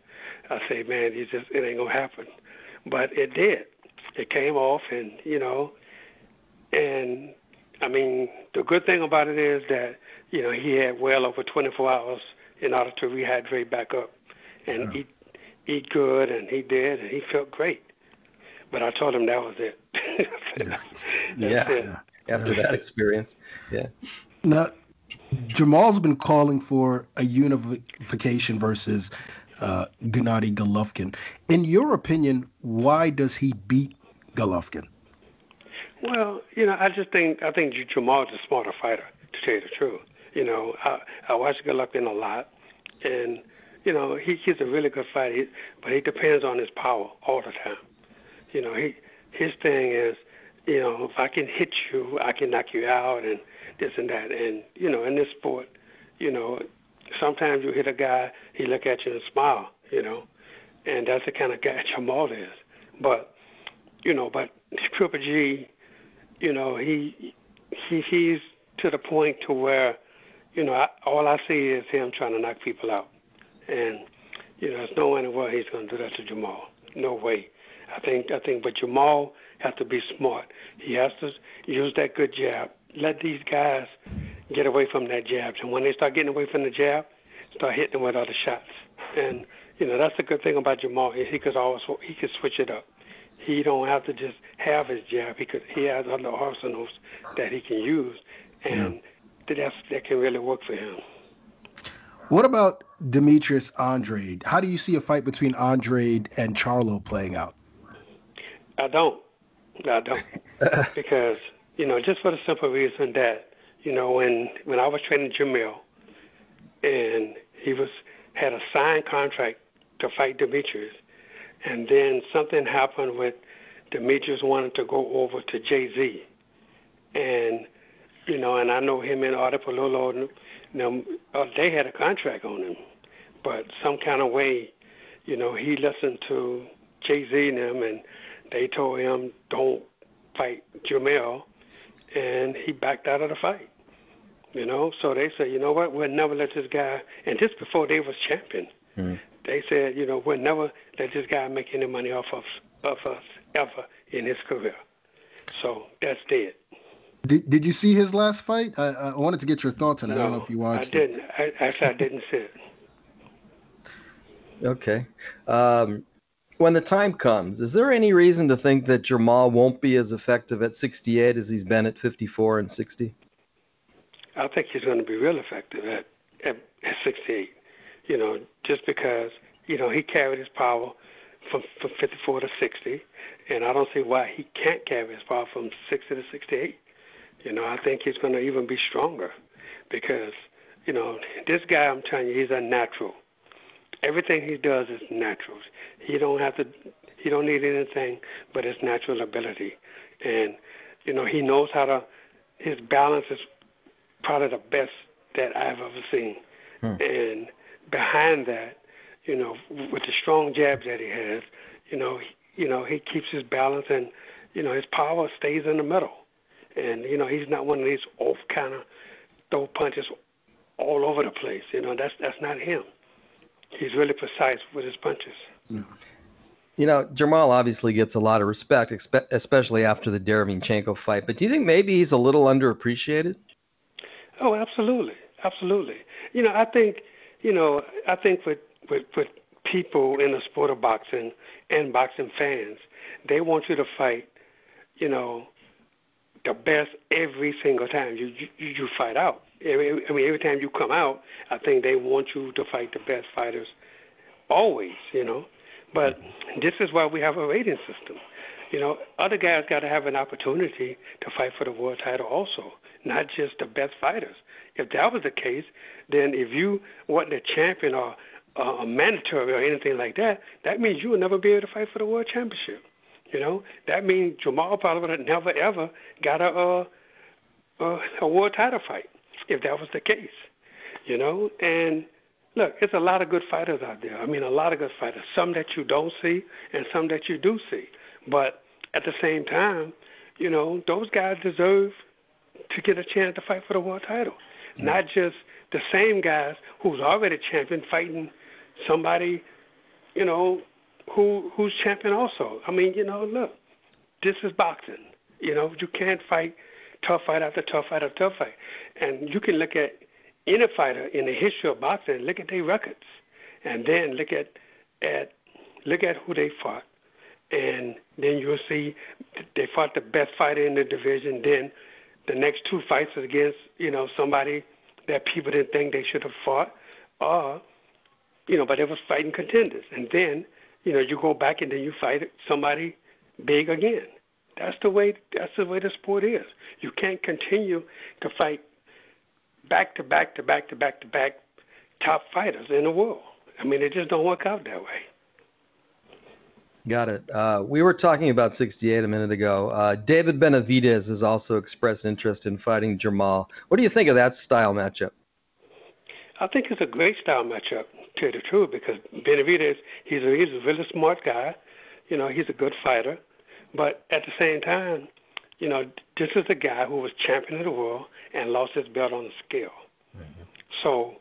I say, man, it ain't going to happen. But it did. It came off, and, and, I mean, the good thing about it is that, he had well over 24 hours in order to rehydrate back up and eat good, and he did, and he felt great. But I told him that was it. That's it. After that experience, yeah. Now, Jermall's been calling for a unification versus Gennady Golovkin. In your opinion, why does he beat Golovkin? Well, I think Jermall's a smarter fighter, to tell you the truth. I watch Golovkin a lot, and he's a really good fighter, but he depends on his power all the time. His thing is, if I can hit you, I can knock you out, and this and that. And, in this sport, sometimes you hit a guy, he look at you and smile, and that's the kind of guy Jermall is. But Triple G, he's to the point to where, all I see is him trying to knock people out. And, there's no way in the world he's going to do that to Jermall. No way. I think, but Jermall has to be smart. He has to use that good jab. Let these guys get away from that jab. And when they start getting away from the jab, start hitting them with other shots. And, that's the good thing about Jermall. Is he could switch it up. he don't have to just have his jab. He has other arsenals that he can use, and that can really work for him. What about Demetrius Andrade? How do you see a fight between Andrade and Charlo playing out? I don't. Because, just for the simple reason that, when I was training Jermall, and he had a signed contract to fight Demetrius, and then something happened with Demetrius wanting to go over to Jay-Z. And, and I know him and Artie Palolo, they had a contract on him. But some kind of way, he listened to Jay-Z and them, and they told him, don't fight Jermall, and he backed out of the fight. So they said, you know what, we'll never let this guy, and this before they was champion. They said, we'll never let this guy make any money off of us ever in his career. So that's dead. Did you see his last fight? I wanted to get your thoughts on it. I don't know if you watched it. I didn't see it. Okay. When the time comes, is there any reason to think that Jermall won't be as effective at 68 as he's been at 54 and 60? I think he's going to be real effective at 68. Just because, he carried his power from 54 to 60, and I don't see why he can't carry his power from 60 to 68. I think he's going to even be stronger because, this guy, I'm telling you, he's a natural. Everything he does is natural. He don't need anything but his natural ability. And, he knows his balance is probably the best that I've ever seen. And behind that, with the strong jabs that he has, he keeps his balance and, his power stays in the middle. And, he's not one of these off kind of throw punches all over the place. That's not him. He's really precise with his punches. Jermall obviously gets a lot of respect, especially after the Derevyanchenko fight. But do you think maybe he's a little underappreciated? Oh, absolutely. Absolutely. I think with people in the sport of boxing and boxing fans, they want you to fight, the best every single time you fight out. Every time you come out, I think they want you to fight the best fighters always, But this is why we have a rating system. Other guys got to have an opportunity to fight for the world title also, not just the best fighters. If that was the case, then if you weren't a champion or a mandatory or anything like that, that means you will never be able to fight for the world championship. That means Jermall probably would have never, ever got a world title fight if that was the case, And look, it's a lot of good fighters out there. A lot of good fighters. Some that you don't see and some that you do see. But at the same time, those guys deserve to get a chance to fight for the world title. Not just the same guys who's already champion fighting somebody, who's champion also. Look, this is boxing. You can't fight tough fight after tough fight after tough fight. And you can look at any fighter in the history of boxing, look at their records, and then look at who they fought. And then you'll see they fought the best fighter in the division. Then the next two fights is against, somebody that people didn't think they should have fought, or, but they was fighting contenders. And then, you go back and then you fight somebody big again. That's the way the sport is. You can't continue to fight back to back top fighters in the world. It just don't work out that way. Got it. We were talking about 68 a minute ago. David Benavidez has also expressed interest in fighting Jermall. What do you think of that style matchup? I think it's a great style matchup, to tell you the truth, because Benavidez, he's a really smart guy. He's a good fighter. But at the same time, this is a guy who was champion of the world and lost his belt on the scale. Mm-hmm. So,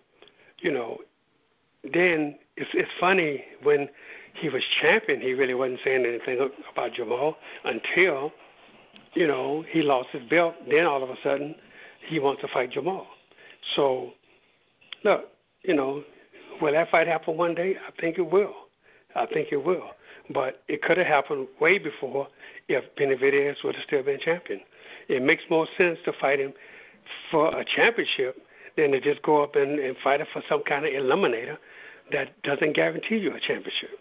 then it's funny when he was champion, he really wasn't saying anything about Jermall until, he lost his belt. Then all of a sudden, he wants to fight Jermall. So, look, will that fight happen one day? I think it will. But it could have happened way before if Benavidez would have still been champion. It makes more sense to fight him for a championship than to just go up and fight him for some kind of eliminator that doesn't guarantee you a championship.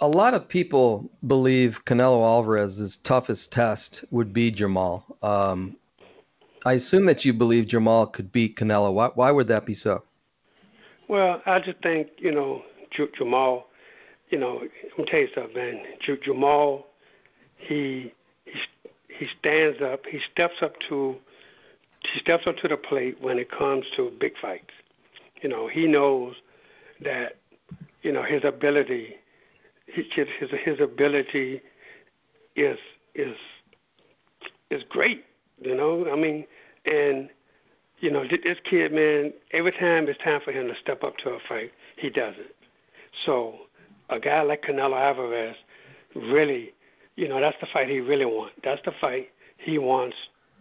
A lot of people believe Canelo Alvarez's toughest test would be Jermall. I assume that you believe Jermall could beat Canelo. Why would that be so? Well, I just think, Jermall, let me tell you something, man. Jermall, he stands up, he steps up to the plate when it comes to big fights. He knows that, his ability, his ability is great. This kid, man, every time it's time for him to step up to a fight, he does it. So a guy like Canelo Alvarez, really, that's the fight he really wants. That's the fight he wants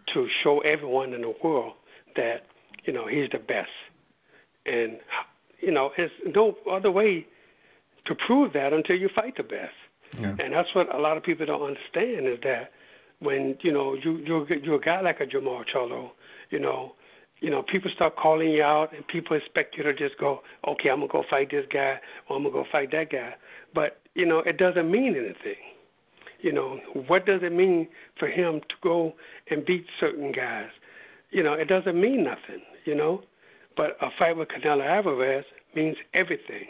to show everyone in the world that, he's the best. And, there's no other way to prove that until you fight the best. Yeah. And that's what a lot of people don't understand is that when, you're a guy like a Jermall Charlo, people start calling you out and people expect you to just go, okay, I'm going to go fight this guy or I'm going to go fight that guy. But, it doesn't mean anything. What does it mean for him to go and beat certain guys? It doesn't mean nothing, But a fight with Canelo Alvarez means everything.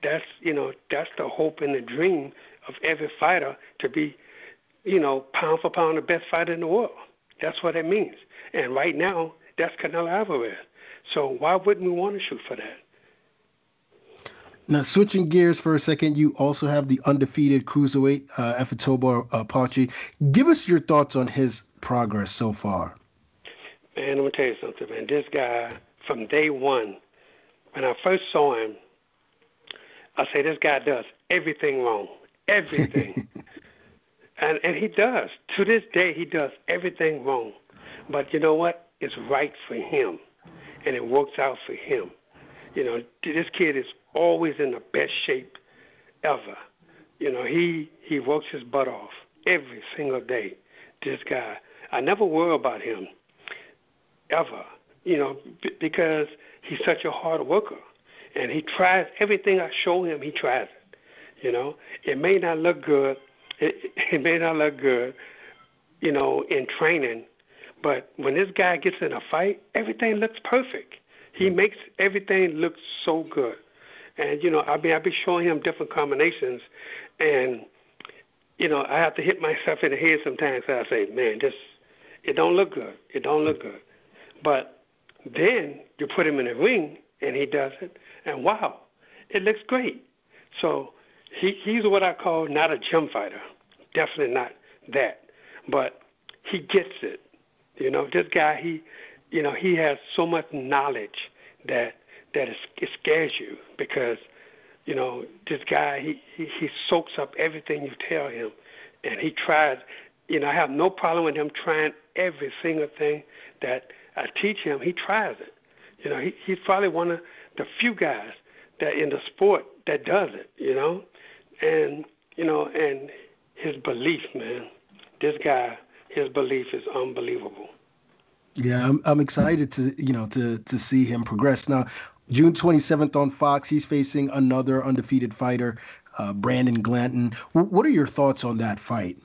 That's the hope and the dream of every fighter to be, pound for pound the best fighter in the world. That's what it means. And right now, that's Canelo Alvarez. So why wouldn't we want to shoot for that? Now, switching gears for a second, you also have the undefeated cruiserweight, Efetobo Apache. Give us your thoughts on his progress so far. Man, I'm going to tell you something, man. This guy, from day one, when I first saw him, I say this guy does everything wrong. Everything. and he does. To this day, he does everything wrong. But you know what? It's right for him. And it works out for him. This kid is always in the best shape ever. He works his butt off every single day. This guy. I never worry about him, ever, because he's such a hard worker. And he tries everything I show him, he tries it. It may not look good. It may not look good, in training. But when this guy gets in a fight, everything looks perfect. He makes everything look so good. And, I be showing him different combinations. And, I have to hit myself in the head sometimes. So I say, man, it don't look good. It don't look good. But then you put him in the ring, and he does it. And, wow, it looks great. So he's what I call not a gym fighter. Definitely not that. But he gets it. This guy, he has so much knowledge that it scares you because, this guy, he soaks up everything you tell him. And he tries, I have no problem with him trying every single thing that I teach him. He tries it. He's probably one of the few guys that in the sport that does it, And, and his belief, man, this guy, his belief is unbelievable. Yeah, I'm excited to see him progress. Now, June 27th on Fox, he's facing another undefeated fighter, Brandon Glanton. What are your thoughts on that fight?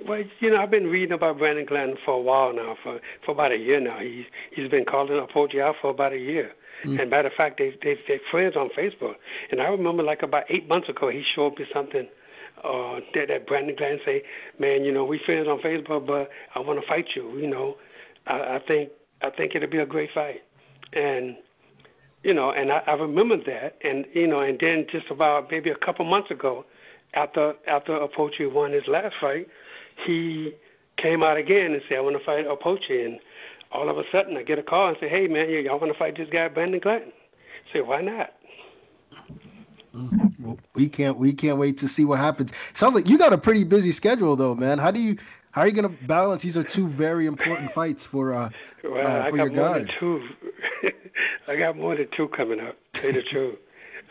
Well, I've been reading about Brandon Glanton for a while now, for about a year now. He's been calling Apache out for about a year. Mm. And matter of fact, they're friends on Facebook. And I remember like about 8 months ago, he showed me something that Brandon Glanton say, man, we friends on Facebook, but I want to fight you. I think it'll be a great fight. And, and I remember that. And, and then just about maybe a couple months ago, after Apache won his last fight, he came out again and said, I want to fight Apache. And all of a sudden I get a call and say, hey, man, y'all want to fight this guy, Brandon Glanton? I say, why not? Well, we can't wait to see what happens. Sounds like you got a pretty busy schedule, though, man. How are you going to balance? These are two very important fights for your guys. I got more than two coming up. Tell you the truth.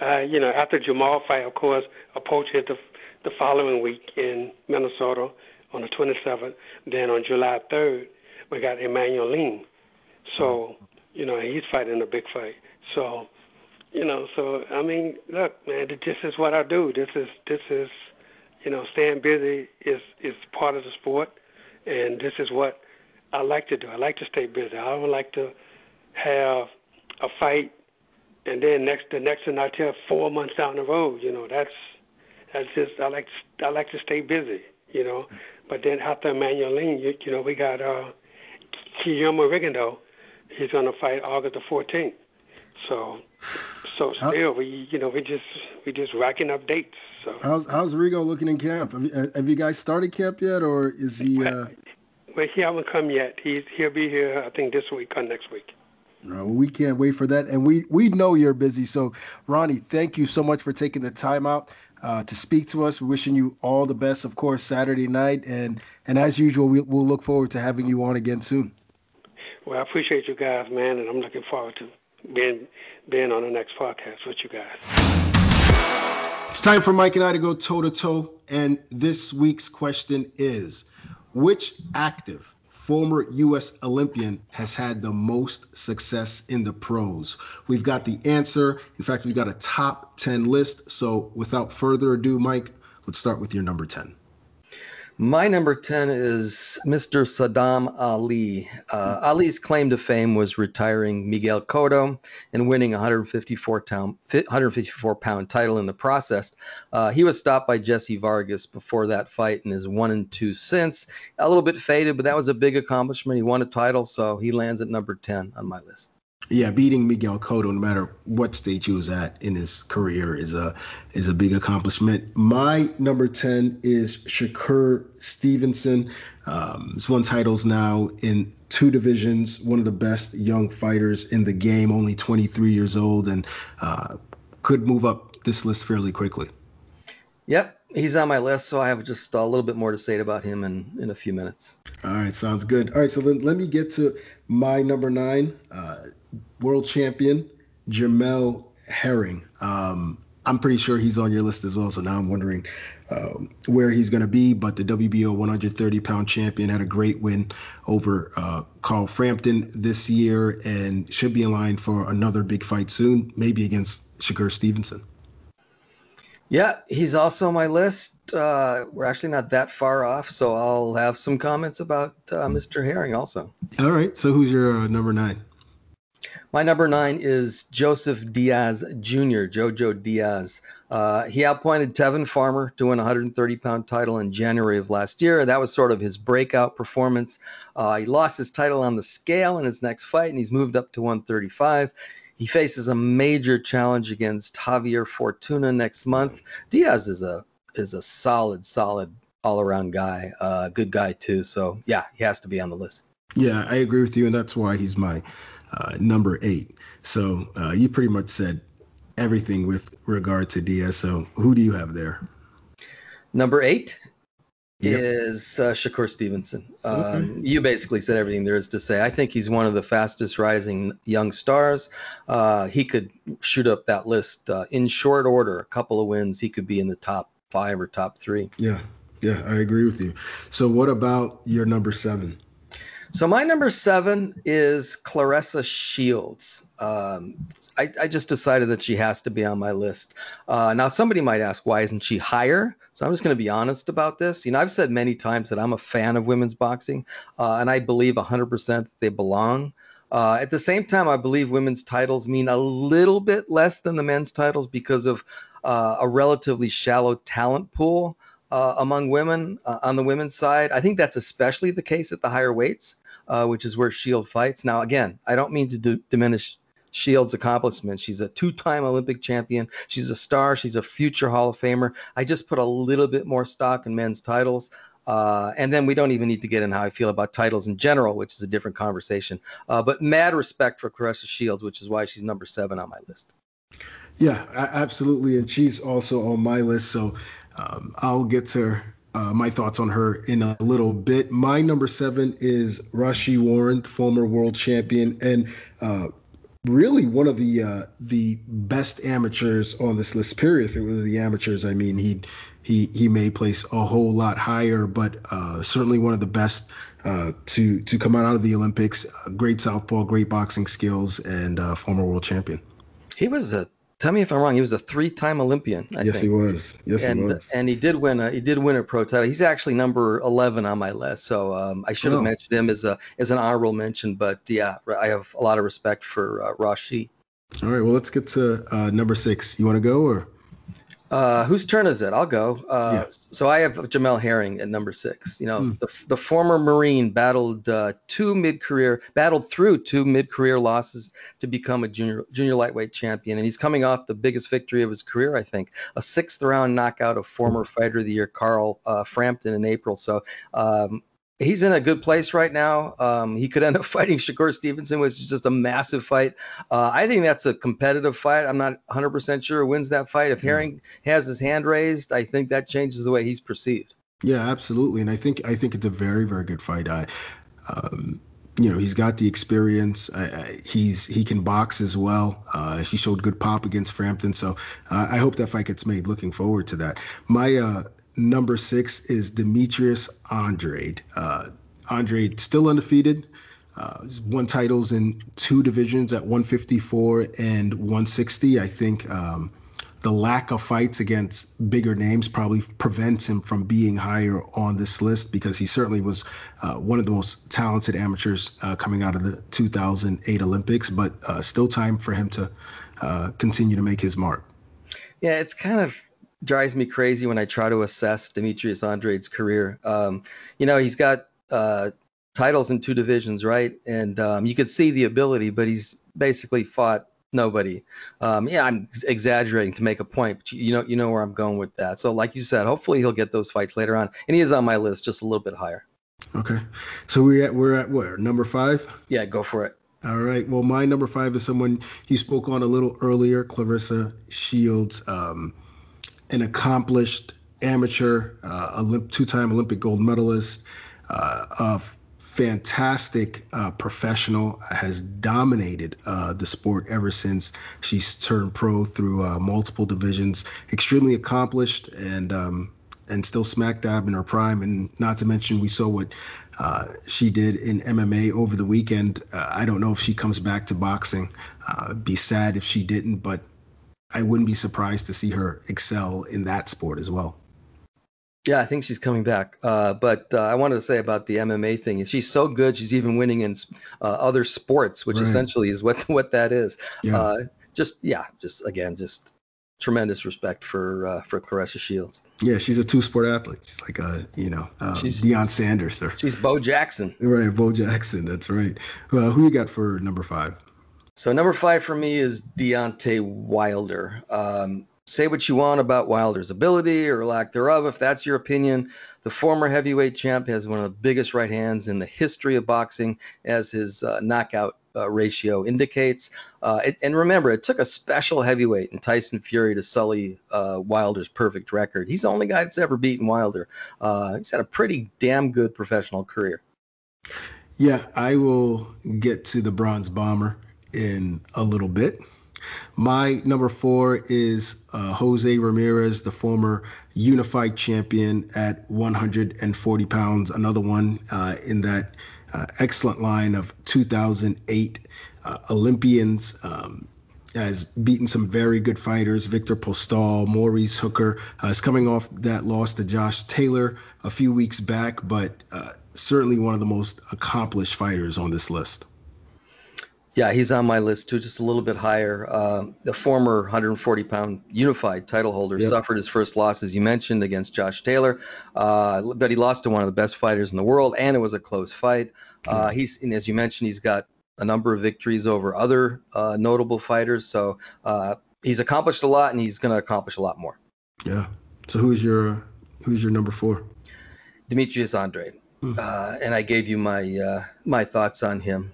After Jermall fight, of course, approached it the following week in Minnesota on the 27th. Then on July 3rd, we got Emmanuel Lean. So, he's fighting a big fight. So, I mean, look, man, this is what I do. This is staying busy is part of the sport, and this is what I like to do. I like to stay busy. I don't like to have a fight and then the next thing I tell 4 months down the road. That's just I like to stay busy. But then after Emmanuel Lean, we got Guillermo Rigondeaux. He's going to fight August the 14th. So still, we just racking up dates. So how's Rigo looking in camp? Have you guys started camp yet, or is he? Well, he haven't come yet. He'll be here, I think, this week or next week. No, we can't wait for that, and we know you're busy. So, Ronnie, thank you so much for taking the time out to speak to us. We're wishing you all the best, of course, Saturday night, and as usual, we'll look forward to having you on again soon. Well, I appreciate you guys, man, and I'm looking forward to being on the next podcast with you guys. It's time for Mike and I to go toe-to-toe, and this week's question is, which active former US Olympian has had the most success in the pros? We've got the answer. In fact, we've got a top 10 list. So without further ado, Mike, let's start with your number 10. My number 10 is Mr. Saddam Ali. Ali's claim to fame was retiring Miguel Cotto and winning a 154-pound title in the process. He was stopped by Jesse Vargas before that fight and is 1-2 since. A little bit faded, but that was a big accomplishment. He won a title, so he lands at number 10 on my list. Yeah, beating Miguel Cotto, no matter what stage he was at in his career, is a big accomplishment. My number 10 is Shakur Stevenson. He's won titles now in 2 divisions, one of the best young fighters in the game, only 23 years old, and could move up this list fairly quickly. Yep, he's on my list, so I have just a little bit more to say about him in a few minutes. All right, sounds good. All right, so let me get to my number 9. World champion Jermall Herring. I'm pretty sure he's on your list as well, so now I'm wondering where he's going to be. But the WBO 130-pound champion had a great win over Carl Frampton this year and should be in line for another big fight soon, maybe against Shakur Stevenson. Yeah, he's also on my list. We're actually not that far off, so I'll have some comments about Mr. Herring also. All right, so who's your number 9? My number 9 is Joseph Diaz Jr., Jojo Diaz. He outpointed Tevin Farmer to win a 130-pound title in January of last year. That was sort of his breakout performance. He lost his title on the scale in his next fight, and he's moved up to 135. He faces a major challenge against Javier Fortuna next month. Diaz is a solid all-around guy, good guy too. So yeah, he has to be on the list. Yeah, I agree with you, and that's why he's my number 8. So you pretty much said everything with regard to Diaz. So who do you have there? Number 8 is Shakur Stevenson. Okay. You basically said everything there is to say. I think he's one of the fastest rising young stars. He could shoot up that list in short order. A couple of wins, he could be in the top 5 or top 3. Yeah, I agree with you. So what about your number 7? So my number 7 is Claressa Shields. I just decided that she has to be on my list. Now, somebody might ask, why isn't she higher? So I'm just going to be honest about this. I've said many times that I'm a fan of women's boxing, and I believe 100% that they belong. At the same time, I believe women's titles mean a little bit less than the men's titles because of a relatively shallow talent pool among women on the women's side. I think that's especially the case at the higher weights, which is where Shield fights. Now, again, I don't mean to diminish Shields' accomplishments. She's a 2-time Olympic champion. She's a star. She's a future Hall of Famer. I just put a little bit more stock in men's titles. And then we don't even need to get in how I feel about titles in general, which is a different conversation. But mad respect for Claressa Shields, which is why she's number 7 on my list. Yeah, absolutely. And she's also on my list. So I'll get to my thoughts on her in a little bit. My number 7 is Rashi Warren, former world champion. And really one of the best amateurs on this list. Period. If it was the amateurs, I mean, he may place a whole lot higher, but certainly one of the best to come out of the Olympics. Great southpaw, great boxing skills, and former world champion. He was tell me if I'm wrong. He was a 3-time Olympian. I think. He was. Yes, he was. And he did win a pro title. He's actually number 11 on my list. So I should have mentioned him as an honorable mention. But yeah, I have a lot of respect for Rashi. All right. Well, let's get to number 6. You want to go or? Whose turn is it? I'll go. So I have Jamel Herring at number 6. You know, the former Marine battled through 2 mid-career losses to become a junior lightweight champion, and he's coming off the biggest victory of his career, I think, a 6th-round knockout of former Fighter of the Year Carl Frampton in April. So he's in a good place right now. He could end up fighting Shakur Stevenson, which is just a massive fight. I think that's a competitive fight. I'm not 100% sure who wins that fight. If Herring has his hand raised, I think that changes the way he's perceived. Yeah, absolutely. And I think it's a very, very good fight. He's got the experience. He can box as well. He showed good pop against Frampton. So I hope that fight gets made. Looking forward to that. My number 6 is Demetrius Andrade. Andrade still undefeated. He's won titles in 2 divisions at 154 and 160. I think the lack of fights against bigger names probably prevents him from being higher on this list, because he certainly was one of the most talented amateurs coming out of the 2008 Olympics, but still time for him to continue to make his mark. Yeah, it's kind of drives me crazy when I try to assess Demetrius Andrade's career. He's got titles in 2 divisions, right? And you could see the ability, but he's basically fought nobody. I'm exaggerating to make a point, but you know where I'm going with that. So like you said, hopefully he'll get those fights later on, and he is on my list just a little bit higher. Okay, so we're at what, number 5? Yeah, go for it. All right. Well, my number 5 is someone you spoke on a little earlier, Claressa Shields. An accomplished amateur, 2-time Olympic gold medalist, a fantastic professional, has dominated the sport ever since she's turned pro through multiple divisions. Extremely accomplished and still smack dab in her prime. And not to mention, we saw what she did in MMA over the weekend. I don't know if she comes back to boxing. Be sad if she didn't, but I wouldn't be surprised to see her excel in that sport as well. Yeah, I think she's coming back. But I wanted to say about the MMA thing is she's so good. She's even winning in other sports, which essentially is what that is. Yeah. Just tremendous respect for Claressa Shields. Yeah, she's a 2-sport athlete. She's like she's Deion Sanders. She's Bo Jackson. Right, Bo Jackson. That's right. Who you got for number 5? So number 5 for me is Deontay Wilder. Say what you want about Wilder's ability or lack thereof, if that's your opinion. The former heavyweight champ has one of the biggest right hands in the history of boxing, as his knockout ratio indicates. And remember, it took a special heavyweight in Tyson Fury to sully Wilder's perfect record. He's the only guy that's ever beaten Wilder. He's had a pretty damn good professional career. Yeah, I will get to the Bronze Bomber in a little bit. My number 4 is Jose Ramirez, the former unified champion at 140 pounds. Another one in that excellent line of 2008 Olympians. Has beaten some very good fighters, Victor Postol, Maurice Hooker. Is coming off that loss to Josh Taylor a few weeks back, but certainly one of the most accomplished fighters on this list. Yeah, he's on my list too, just a little bit higher. The former 140-pound unified title holder suffered his first loss, as you mentioned, against Josh Taylor, but he lost to one of the best fighters in the world, and it was a close fight. And as you mentioned, he's got a number of victories over other notable fighters, so he's accomplished a lot, and he's going to accomplish a lot more. Yeah. So who's your number 4? Demetrius Andrade, and I gave you my thoughts on him.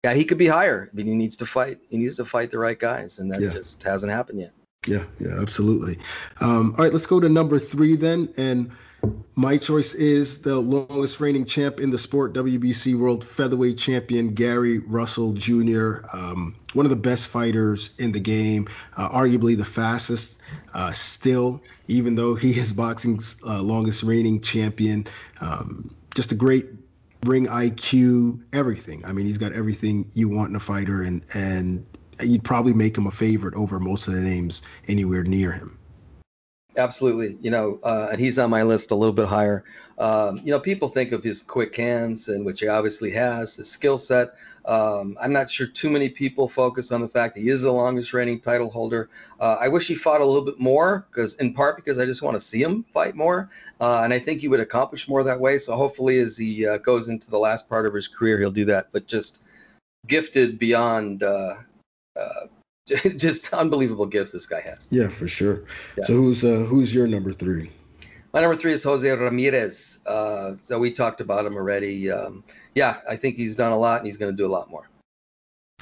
Yeah, he could be higher, but he needs to fight. He needs to fight the right guys, and that just hasn't happened yet. Yeah, absolutely. All right, let's go to number 3 then. And My choice is the longest reigning champ in the sport, WBC World Featherweight Champion Gary Russell Jr., one of the best fighters in the game, arguably the fastest still, even though he is boxing's longest reigning champion. Just a great ring IQ, everything. I mean, he's got everything you want in a fighter, and you'd probably make him a favorite over most of the names anywhere near him. Absolutely. And he's on my list a little bit higher. People think of his quick hands, and which he obviously has, his skill set. I'm not sure too many people focus on the fact that he is the longest reigning title holder. I wish he fought a little bit more, in part because I just want to see him fight more. And I think he would accomplish more that way. So hopefully as he goes into the last part of his career, he'll do that. But just gifted beyond just unbelievable gifts this guy has. Yeah, for sure. Yeah. So who's your number 3? My number 3 is Jose Ramirez. So we talked about him already. I think he's done a lot, and he's going to do a lot more.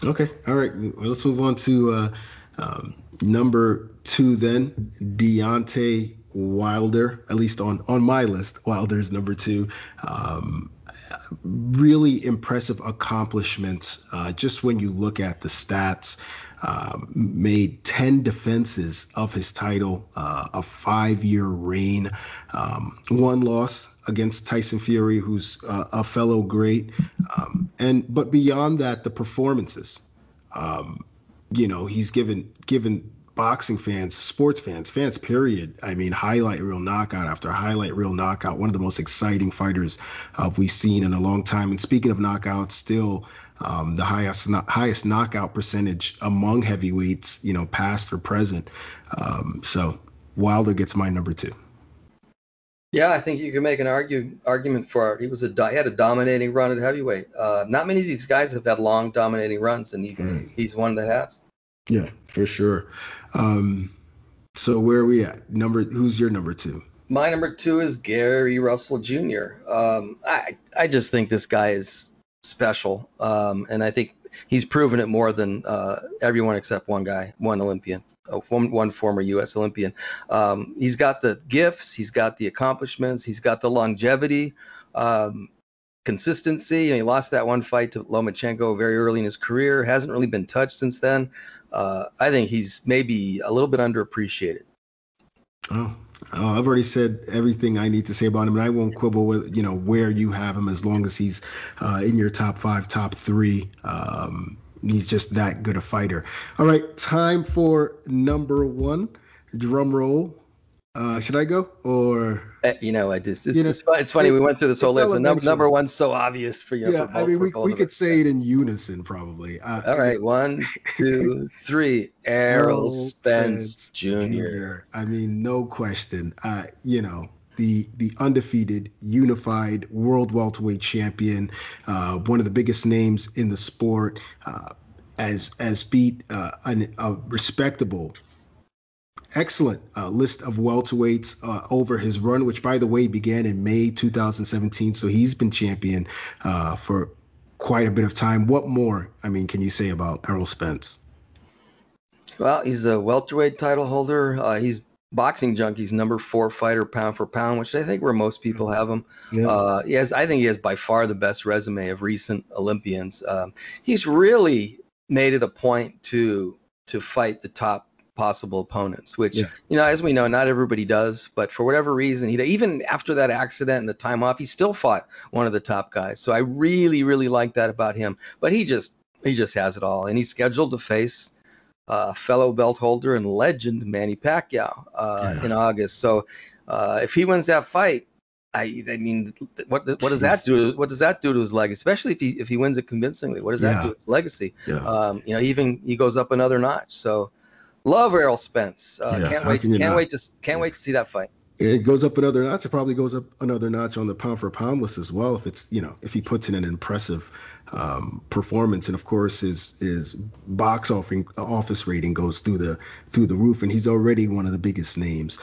Okay. All right. Well, let's move on to number 2 then, Deontay Wilder, at least on my list. Wilder's number 2. Really impressive accomplishments. Just when you look at the stats, made 10 defenses of his title, a 5-year reign, 1 loss against Tyson Fury, who's a fellow great. But beyond that, the performances, he's given boxing fans, sports fans, period. I mean, highlight reel knockout after highlight reel knockout. One of the most exciting fighters we've seen in a long time. And speaking of knockouts, still the highest knockout percentage among heavyweights, past or present. So Wilder gets my number 2. Yeah, I think you can make an argument for it. He had a dominating run at heavyweight. Not many of these guys have had long dominating runs, and he's one that has. Yeah, for sure. So where are we at? Who's your number 2? My number 2 is Gary Russell Jr. I just think this guy is special, and I think he's proven it more than everyone except one Olympian, one former US Olympian. He's got the gifts, he's got the accomplishments, he's got the longevity, consistency. He lost that one fight to Lomachenko very early in his career, hasn't really been touched since then. I think he's maybe a little bit underappreciated. Oh, I've already said everything I need to say about him, and I won't quibble with where you have him, as long as he's in your top 5, top 3. He's just that good a fighter. All right, time for number 1. Drum roll. Should I go or? It's funny. We went through this whole list, and number 1's so obvious for you. Yeah, for both, we could say it in unison probably. All right, 1, 2, 3. Errol Spence Jr. I mean, no question. The undefeated, unified world welterweight champion, one of the biggest names in the sport, as beat a respectable, excellent list of welterweights over his run, which, by the way, began in May 2017. So he's been champion for quite a bit of time. What more, can you say about Errol Spence? Well, he's a welterweight title holder. He's Boxing Junkie's number 4 fighter pound for pound, which I think where most people have him. Yeah. I think he has by far the best resume of recent Olympians. He's really made it a point to fight the top possible opponents, which, as we know, not everybody does, but for whatever reason, even after that accident and the time off, he still fought one of the top guys. So I really, really like that about him, but he just has it all. And he's scheduled to face fellow belt holder and legend Manny Pacquiao in August. So if he wins that fight, what does that do? What does that do to his legacy? Especially if he wins it convincingly, what does that do to his legacy? Yeah. He goes up another notch. So love Errol Spence. Can't wait to see that fight. It goes up another notch. It probably goes up another notch on the pound for pound list as well. If he puts in an impressive performance, and of course his box office rating goes through the roof, and he's already one of the biggest names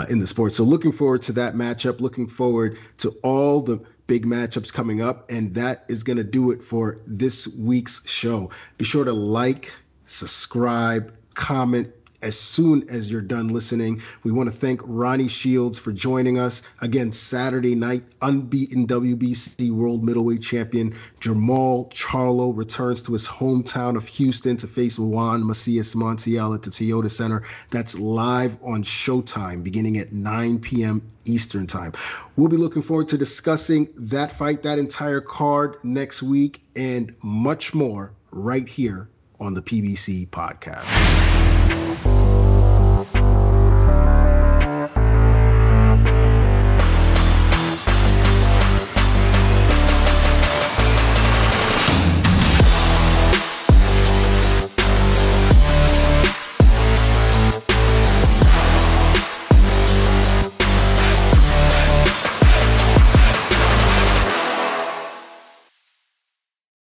in the sport. So looking forward to that matchup. Looking forward to all the big matchups coming up, and that is going to do it for this week's show. Be sure to like, subscribe, comment, as soon as you're done listening. We want to thank Ronnie Shields for joining us. Again, Saturday night, unbeaten WBC World Middleweight Champion Jermall Charlo returns to his hometown of Houston to face Juan Macias Montiel at the Toyota Center. That's live on Showtime beginning at 9 p.m. Eastern Time. We'll be looking forward to discussing that fight, that entire card next week, and much more right here on the PBC Podcast.